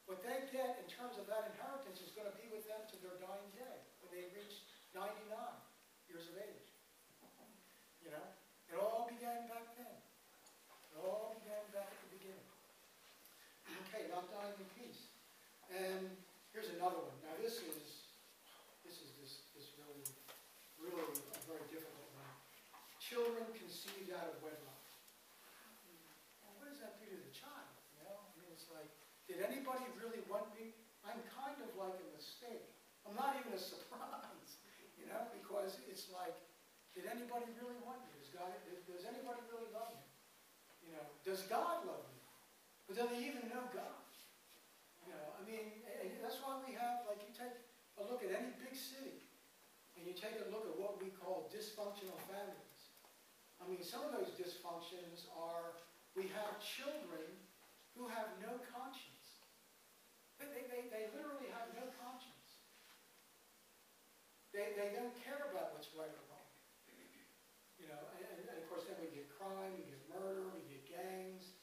what they get in terms of that inheritance is going to be with them to their dying day, when they reach 99 years of age. You know, it all began back then. It all began back at the beginning. Okay, not dying in peace. And here's another one. Now this is really a very difficult one. Children conceived out of wedlock. Well, what does that do to the child? You know, I mean, it's like, did anybody really want me? I'm kind of like a mistake. I'm not even a surprise, you know, because it's like, did anybody really want me? Does anybody really love me? You know, does God love me? But do they even know God? You know, I mean, and that's why we have, like, you take a look at any big city, and you take a look at what we call dysfunctional families. I mean, some of those dysfunctions are, we have children who have no conscience. They literally have no conscience. They don't care about what's right or wrong. You know, and of course then we get crime, we get murder, we get gangs.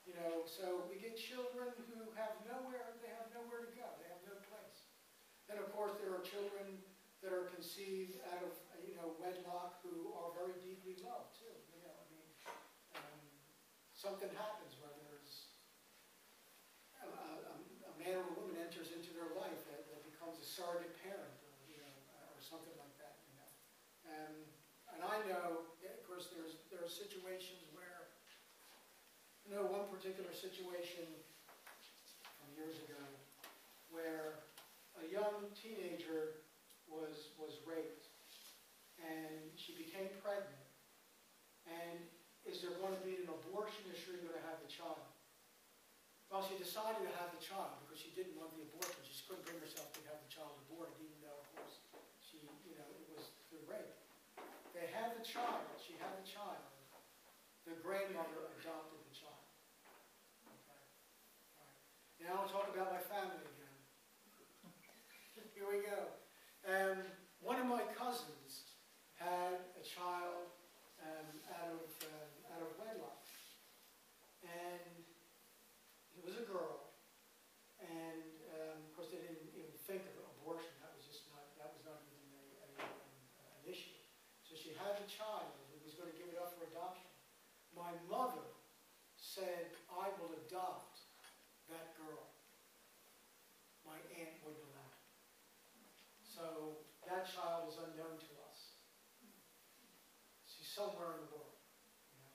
You know, so we get children who have nowhere, they have nowhere to go. They have no place. And of course there are children that are conceived out of, you know, wedlock who are very deeply loved too. You know, I mean, something happens where there's a man or a woman enters into their life that becomes a surrogate parent, or, you know, or something like that. You know, and I know, of course, there are situations where, you know, one particular situation from years ago where a young teenager was raped, and she became pregnant. And is there going to be an abortion? Is she going to have the child? Well, she decided to have the child because she didn't want the abortion. She just couldn't bring herself to have the child aborted, even though, of course, she, you know, it was through rape. They had the child. She had the child. The grandmother adopted the child. Okay. All right. Now I'll talk about my family again. Here we go. One of my cousins had a child out of wedlock, and it was a girl. And of course, they didn't even think of abortion. That was not even an issue. So she had the child and was going to give it up for adoption. My mother said, "I will adopt that girl." My aunt wouldn't allow it. So that child is unknown to us. She's somewhere in the world. You know?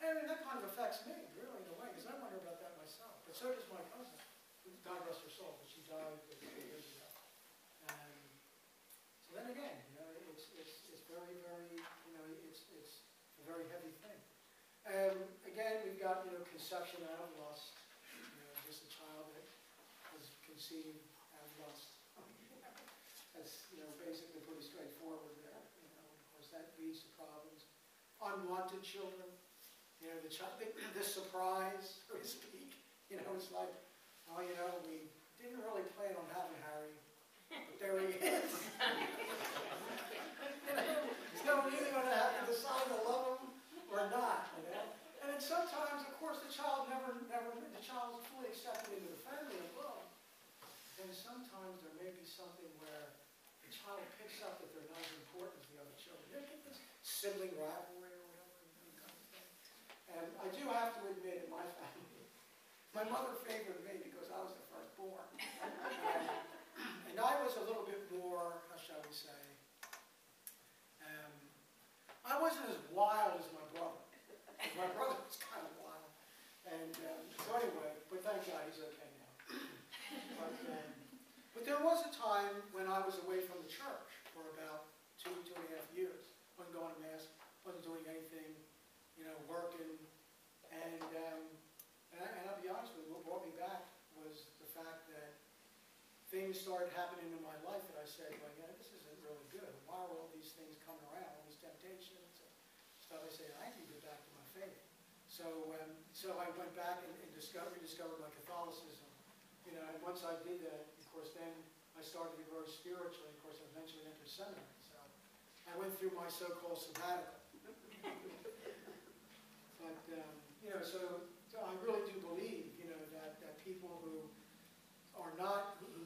And I mean, that kind of affects me, really, in a way, because I wonder about that myself. But so does my cousin. God rest her soul, but she died a few years ago. So then again, you know, it's very, very, you know, it's a very heavy thing. Again, we've got, you know, conception out of lust. You know, just a child that was conceived out of lust. That's, you know, basically pretty straightforward there. You know, of course, that leads to problems. Unwanted children. You know, the surprise, so to speak. You know, it's like, oh, you know, we didn't really plan on having Harry, but there he is. You know, so we're either going to have to decide to love him or not, you know. And then sometimes, of course, the child the child is fully accepted into the family as well. Then sometimes there may be something where the child picks up that they're not as important as the other children. They get this sibling rivalry or whatever, you know, kind of thing. And I do have to admit, in my family, my mother favored me because I was the firstborn. And I was a little bit more, how shall we say, I wasn't as wild as my brother. My brother was kind of wild. And so anyway, but thank God he's okay now. But there was a time when I was away from the church for about 2.5 years. Wasn't going to Mass, wasn't doing anything, you know, working. And I'll be honest with you, what brought me back was the fact that things started happening in my life that I said, well, yeah, this isn't really good. Why are all these things coming around, all these temptations and stuff? I said, I need to get back to my faith. So I went back and rediscovered my Catholicism. You know, and once I did that, of course, then I started to grow spiritually. Of course, I eventually entered seminary. So I went through my so-called sabbatical. But, you know, so I really do believe, you know, that people who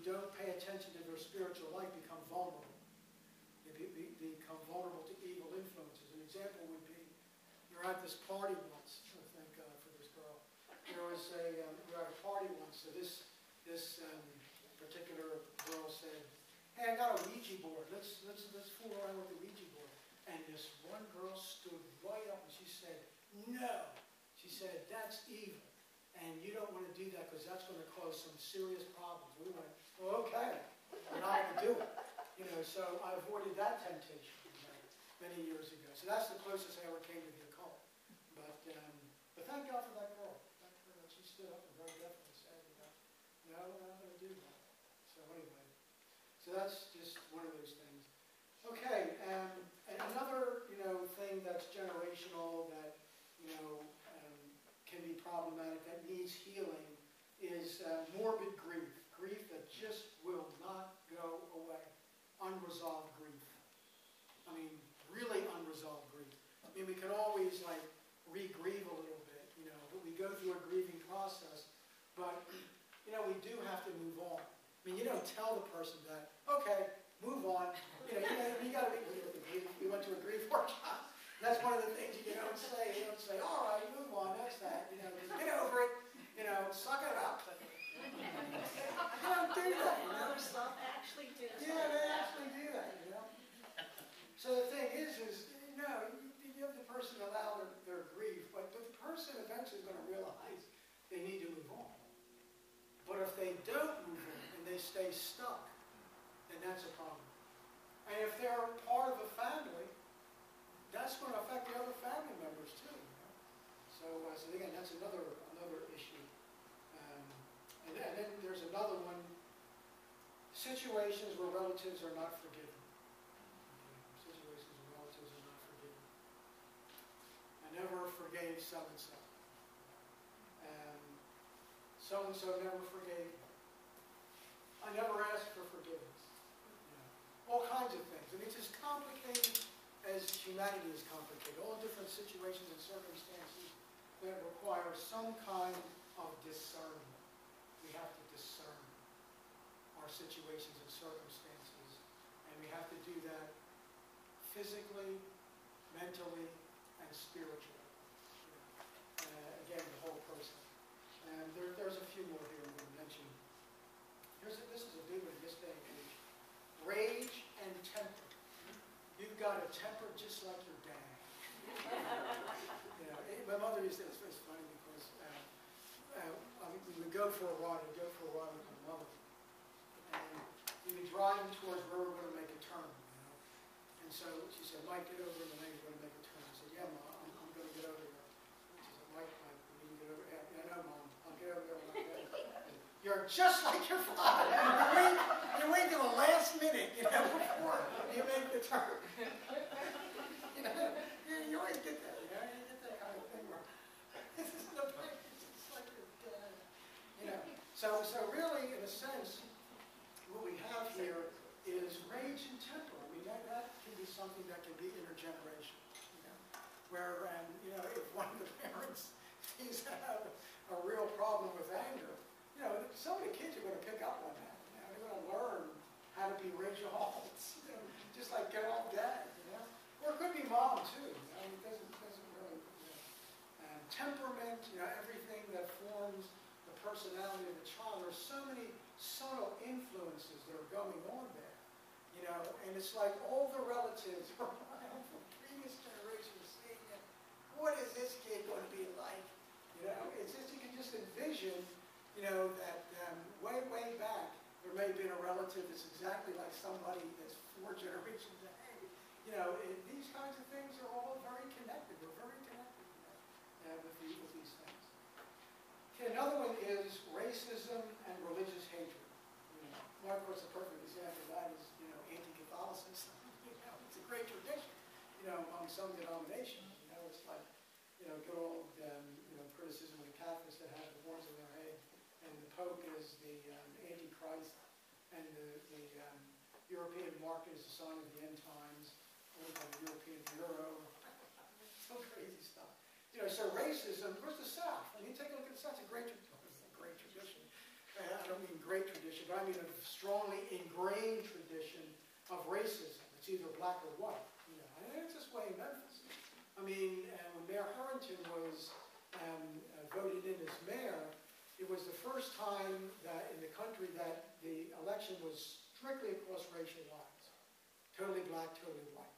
don't pay attention to their spiritual life become vulnerable. They become vulnerable to evil influences. An example would be, you're at this party once. Oh, thank God for this girl. We're at a party once. So this particular girl said, "Hey, I got a Ouija board. Let's fool around with the Ouija board." And this one girl stood right up and she said, "No." She said, "That's evil. And you don't want to do that because that's going to cause some serious problems." We went, "Well, okay, we're not going to do it." You know, so I avoided that temptation, you know, many years ago. So that's the closest I ever came to the occult. But thank God for that girl. Thank her that she stood up. So that's just one of those things. Okay, and another, thing that's generational that, can be problematic, that needs healing, is morbid grief. Grief that just will not go away. Unresolved grief. I mean, really unresolved grief. I mean, we can always, re-grieve a little bit, but we go through a grieving process. But, we do have to move on. I mean, you don't tell the person that, okay, move on. You got to be, we went to a grief workshop. That's one of the things you don't say. You don't say, all right, move on, that's that. Just get over it. Suck it up. You don't do that. Some actually do. Yeah, they actually do that. So the thing is, you have the person allow their grief, but the person eventually is going to realize they need to move on. But if they don't move on and they stay stuck, then that's a problem. And if they're part of a family, that's going to affect the other family members too. So again, that's another issue. And then there's another one: situations where relatives are not forgiven. Situations where relatives are not forgiven. I never forgave so and so. So and so never forgave me. I never asked for forgiveness. All kinds of things. I mean, it's as complicated as humanity is complicated. All different situations and circumstances that require some kind of discernment. We have to discern our situations and circumstances, and we have to do that physically, mentally, and spiritually. Again, the whole person. And there's a few more here I'm going to mention. This is a big one in this day and age. Rage and temper. You've got a temper just like your dad. My mother used to, it's funny because we would go for a ride, with my mother. And we'd be driving towards where we were going to make a turn, And so she said, Mike, get over in the lane, we're going to make a turn. I said, yeah, Mom, I'm going to get over there. She said, Mike, we need to get over there. Yeah, I know, Mom, I'll get over there when I get over there. You're just like your father. You wait till the last minute, before you make the turn. You always get that, you get that kind of thing where this is the place, it's just like your dad. So really, in a sense, what we have here is rage and temper. I mean, that can be something that can be intergenerational. Where, if one of the parents seems to have a real problem with anger, some of the kids are going to pick up on that. They're going to learn how to be rageaholics, just like good old dad. Or it could be mom too. It doesn't really. Temperament, everything that forms the personality of the child. There's so many subtle influences that are going on there. And it's like all the relatives from previous generations saying, what is this kid going to be like? It's just, you can just envision. That way back, there may have been a relative that's exactly like somebody that's 4 generations ahead. These kinds of things are all very connected. They're very connected with these things. Okay, another one is racism and religious hatred. Of course, a perfect example of that is, anti-Catholicism. It's a great tradition, among some denominations. It's like, good old, criticism of the Catholics that have the horns in their head. And the Pope is the Antichrist, and the European market is the sign of the end times, or the European euro. So crazy stuff. So racism, where's the South? I mean, take a look at the South. It's a great tradition. I don't mean great tradition, but I mean a strongly ingrained tradition of racism. It's either black or white. And it's this way in Memphis. I mean, when Mayor Harrington was voted in as mayor, it was the first time that in the country that the election was strictly across racial lines. Totally black, totally white.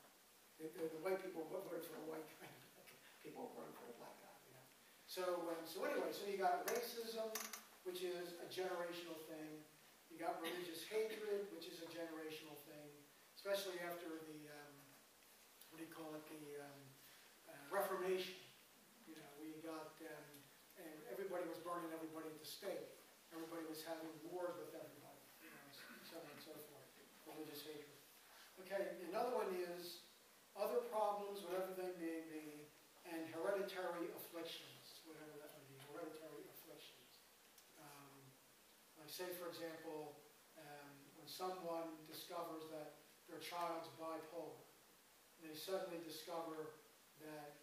The white people voted for a white guy. People voted for a black guy. So anyway, so you got racism, which is a generational thing. You got religious hatred, which is a generational thing, especially after the, Reformation. We got, and everybody was burning everybody at the stake. Everybody was having wars with everybody, so on and so forth. religious hatred. Okay, another one is other problems, whatever they may be, and hereditary afflictions, whatever that may be, hereditary afflictions. Like say, for example, when someone discovers that their child's bipolar, they suddenly discover that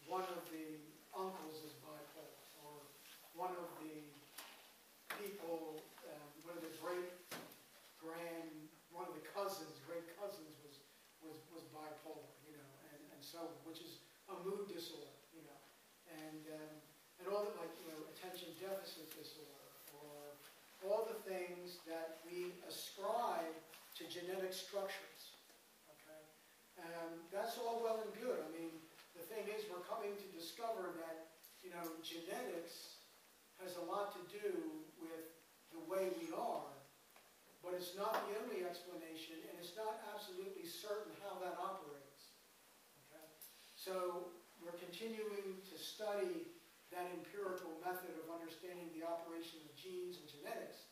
one of the uncles is bipolar, or one of the people, one of the one of the great cousins was bipolar, and so, which is a mood disorder, and all that, like, attention deficit disorder, or all the things that we ascribe to genetic structures, okay? That's all well and good. I mean, the thing is, we're coming to discover that, genetics has a lot to do with the way we are, but it's not the only explanation, and it's not absolutely certain how that operates. Okay? So we're continuing to study that empirical method of understanding the operation of genes and genetics,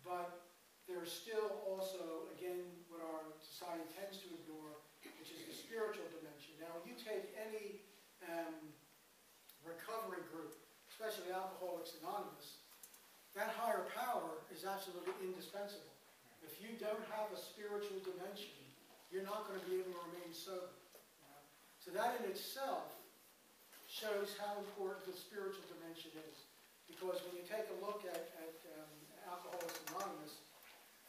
but there's still also, again, what our society tends to ignore, which is the spiritual dimension. Now, you take any recovery group, especially Alcoholics Anonymous, that higher power is absolutely indispensable. If you don't have a spiritual dimension, you're not going to be able to remain sober. So that in itself shows how important the spiritual dimension is. Because when you take a look at Alcoholics Anonymous,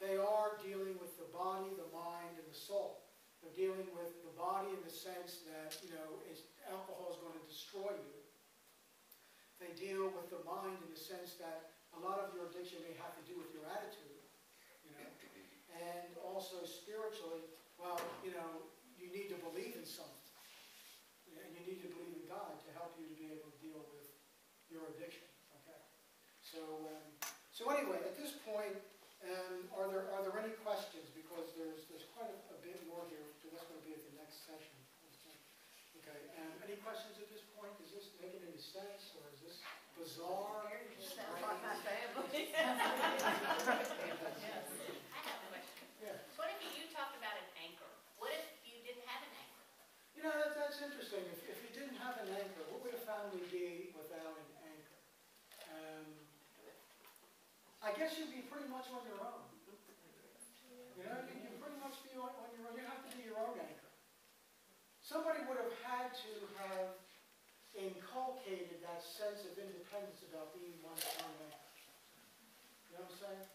they are dealing with the body, the mind, and the soul. They're dealing with the body in the sense that, alcohol is going to destroy you. They deal with the mind in the sense that a lot of your addiction may have to do with your attitude, and also spiritually, well, you need to believe in something, and you need to believe in God to help you to be able to deal with your addiction. Okay. So anyway, at this point, are there any questions? Because there's quite a bit more here, so that's going to be at the next session. Okay. Any questions at this point? Is this making any sense, or is this bizarre? Sounds like my family. Yes. I have a question. Yeah. What if you talked about an anchor? What if you didn't have an anchor? That's interesting. If you didn't have an anchor, what would a family be without an anchor? I guess you'd be pretty much on your own. You'd pretty much be on your own. You'd have to be your own anchor. Somebody would have had to have inculcated that sense of independence about being one's own anchor. You know what I'm saying?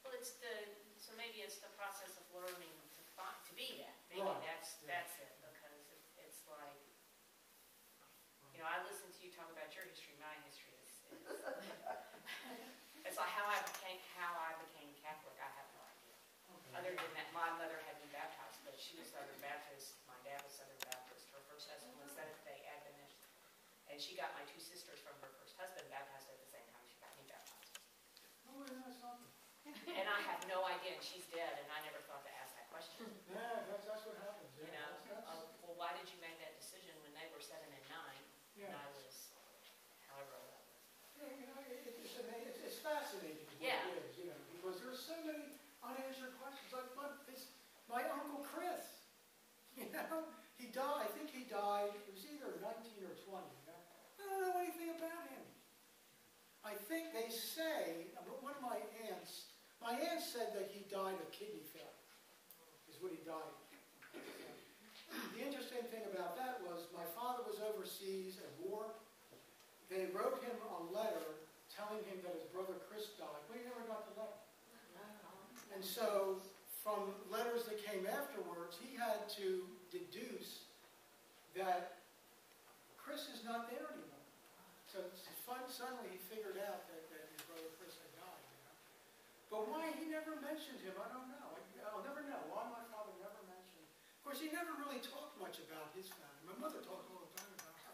Well, so maybe it's the process of learning to be that. Maybe Right. that's it, because it's like, I listen to you talk about your history. My history is it's like how I became Catholic. I have no idea. Okay. Other than that, my mother had been baptized, but she was Southern Baptist. My dad was Southern Baptist. Her first husband was Seventh-day Adventist, and she got my two sisters from her first husband baptized at the same time she got me baptized. Oh, isn't that something? And I have no idea, and she's dead, and I never thought to ask that question. Yeah, that's what happens. Yeah. Well, why did you make that decision when they were 7 and 9, and I was however old I was? Yeah, it's fascinating. Yeah. It is, because there are so many unanswered questions. Like, my Uncle Chris, he died. I think he died. It was either 19 or 20. I don't know anything about him. I think they say, one of my aunts said that he died of kidney failure, is what he died of. The interesting thing about that was my father was overseas at war. They wrote him a letter telling him that his brother Chris died, but he never got the letter. And so, from letters that came afterwards, he had to deduce that Chris is not there anymore. So suddenly he figured out that his brother Chris had died. But why he never mentioned him, I don't know. I'll never know why my father never mentioned. Of course, he never really talked much about his family. My mother talked all the time about her.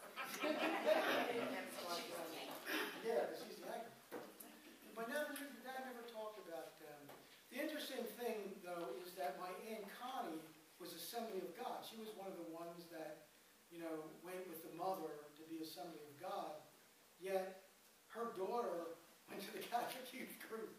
Yeah, because she's the anchor. But Dad never talked about them. The interesting thing, though, is that my Aunt Connie was Assembly of God. She was one of the ones that, went with the mother to be Assembly of God. Yet, her daughter went to the Catholic youth group.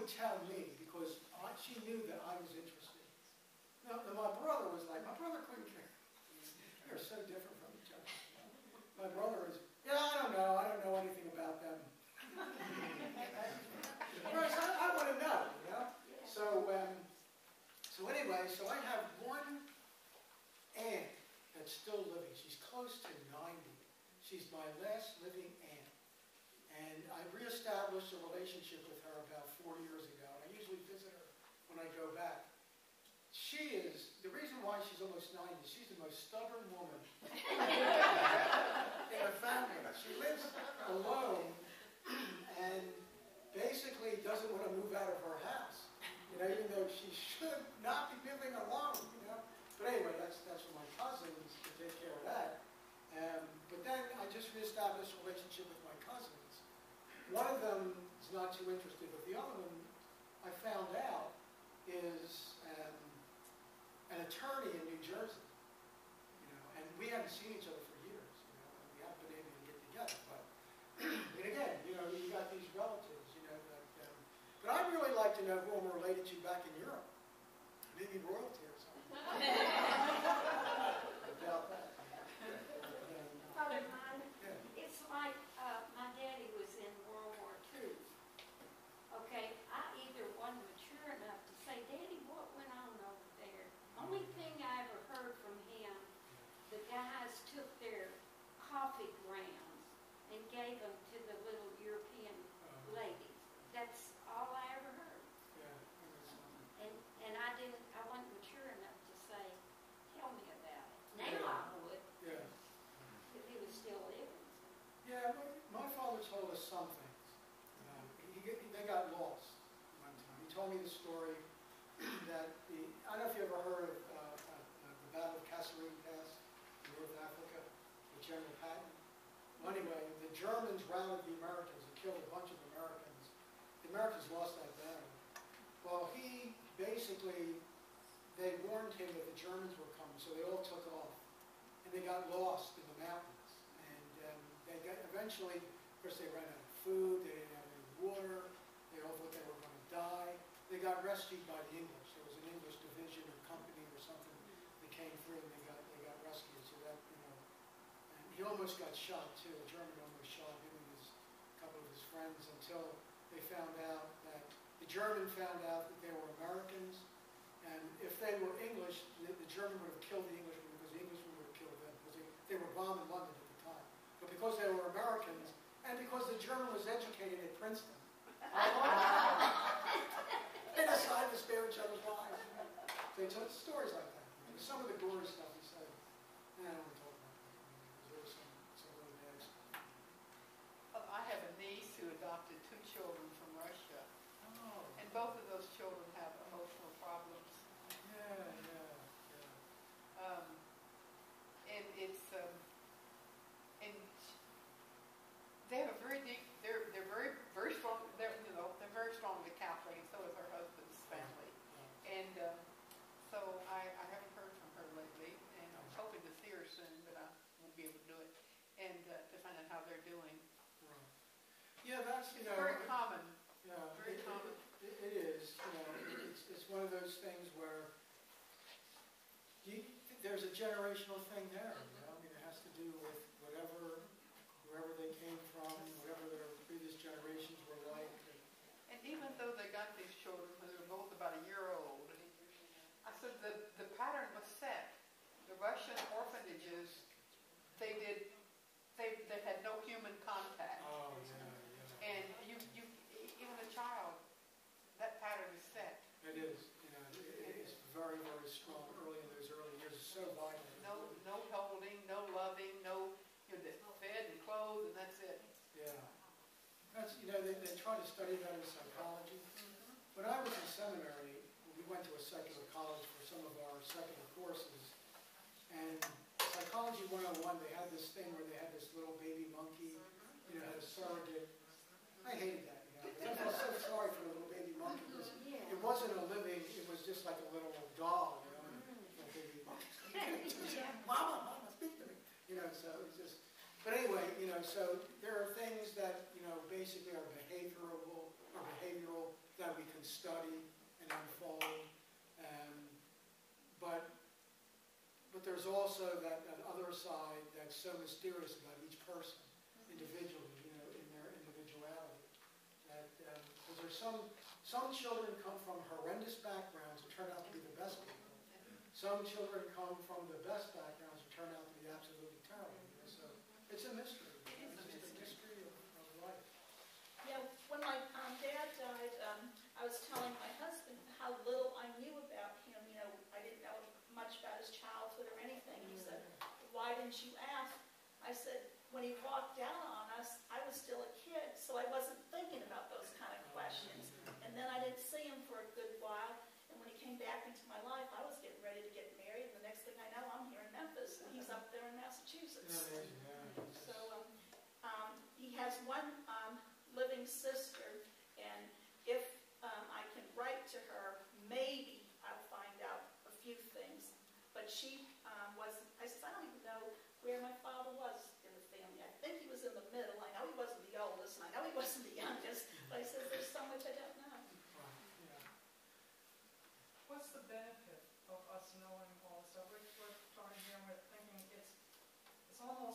tell me because she knew that I was interested. Now, my brother was like, my brother couldn't care. They're so different from each other. My brother is, yeah, I don't know anything about them. Whereas I want to know, you know? So anyway, so I have one aunt that's still living. She's close to 90. She's my last living aunt. And I reestablished a relationship with her about 4 years ago. And I usually visit her when I go back. She is, the reason why she's almost 90, she's the most stubborn woman in the family. She lives alone and basically doesn't want to move out of her house. You know, even though she should not be living alone, you know. But anyway, that's for my cousins to take care of that. But then I just reestablished a relationship with my cousins. One of them is not too interested, but the other one I found out is an attorney in New Jersey. You know, and we haven't seen each other for years. You know, and we haven't been able to get together. But and again, you know, you got these relatives. You know, that. But I'd really like to know who I'm related to back in Europe. Maybe royalty or something. About that. Father mine, Yeah. it's like my daddy was in World War II. Okay, I either wasn't mature enough to say, Daddy, what went on over there? Only thing I ever heard from him, the guys took their coffee grounds and gave them to the little European ladies. That's all I ever heard. Yeah. And I wasn't mature enough to say, tell me about it. Now I would, Yeah. if he was still living. Yeah, my father told us some things. They got lost one time. He told me the story that I don't know if you ever heard of the Battle of Kasserine Pass in North Africa with General Patton. Well, anyway, the Germans routed the Americans and killed a bunch of Americans. The Americans lost that battle. Well, they warned him that the Germans were coming, so they all took off. And they got lost in the mountains. And eventually, of course, they ran out of food, they didn't have any water, they all thought they were going to die. They got rescued by the English. There was an English division or company or something that came through and they got rescued. So that, you know, and he almost got shot too. A German almost shot him and a couple of his friends until they found out that the German found out that they were Americans. And if they were English, the German would have killed the Englishman because the Englishman would have killed them because they were bombing London at the time. But because they were Americans and because the German was educated at Princeton, they decided to spare each other's lives. They told stories like that. And some of the gory stuff he said, I don't want to talk about that. There was some really bad stuff. I have a niece who adopted 2 children from Russia, Oh. and both of those children have emotional problems. Yeah. And it's and they have a very deep. They're very very strong. They're very strongly Catholic, and so is her husband's family. And so I haven't heard from her lately, and I'm hoping to see her soon, but I won't be able to do it. And to find out how they're doing. Right. Yeah, that's It's very common. Yeah, Very common. It is. You know, it's one of those things where there's a generational thing there. You know, I mean, it has to do with wherever they came from, whatever their previous generations were like. And even though they got these children when they were both about a year old, I said the pattern was set. The Russian orphanages, they had no human contact. Oh, yeah. And even a child, that pattern is set. It is. You know, it's very, very strong early in those early years. It's so vital. No holding, no loving, no they're fed and clothed, and that's it. Yeah. That's, you know, they try to study that in psychology. When I was in seminary, we went to a secular college for some of our secular courses. And Psychology 101, they had this thing where they had this little baby monkey, you know, had a surrogate. I hated that, you know. I felt so sorry for the little baby monkey. It wasn't a living, it was just like a little doll, you know, a baby monkey. Mama, speak to me. You know, so it was just, but anyway, you know, so there are things that, you know, basically are behavioral that we can study and unfold. But there's also that other side that's so mysterious about each person individually, in their individuality. Because there's some children come from horrendous backgrounds and turn out to be the best people. Some children come from the best backgrounds and turn out to be absolutely terrible. So it's a mystery. It's just a mystery of life. Yeah, when my dad died, I was telling my husband how little I knew about him. I didn't know much about his childhood or anything. He said, "Why didn't you ask?" I said, "When he walked down on us, I was still a kid, so I wasn't thinking about those kind of questions. And then I didn't see him for a good while. And when he came back into my life, I was getting ready to get married. And the next thing I know, I'm here in Memphis, and he's up there in Massachusetts." So he has one living sister, and if I can write to her, maybe I'll find out a few things. But she I said, I don't even know where my father was in the family. I think he was in the middle. I know he wasn't the oldest, and I know he wasn't the youngest. But I said, there's so much I don't know. What's the benefit of us knowing all this stuff? We're talking here, and we're thinking it's almost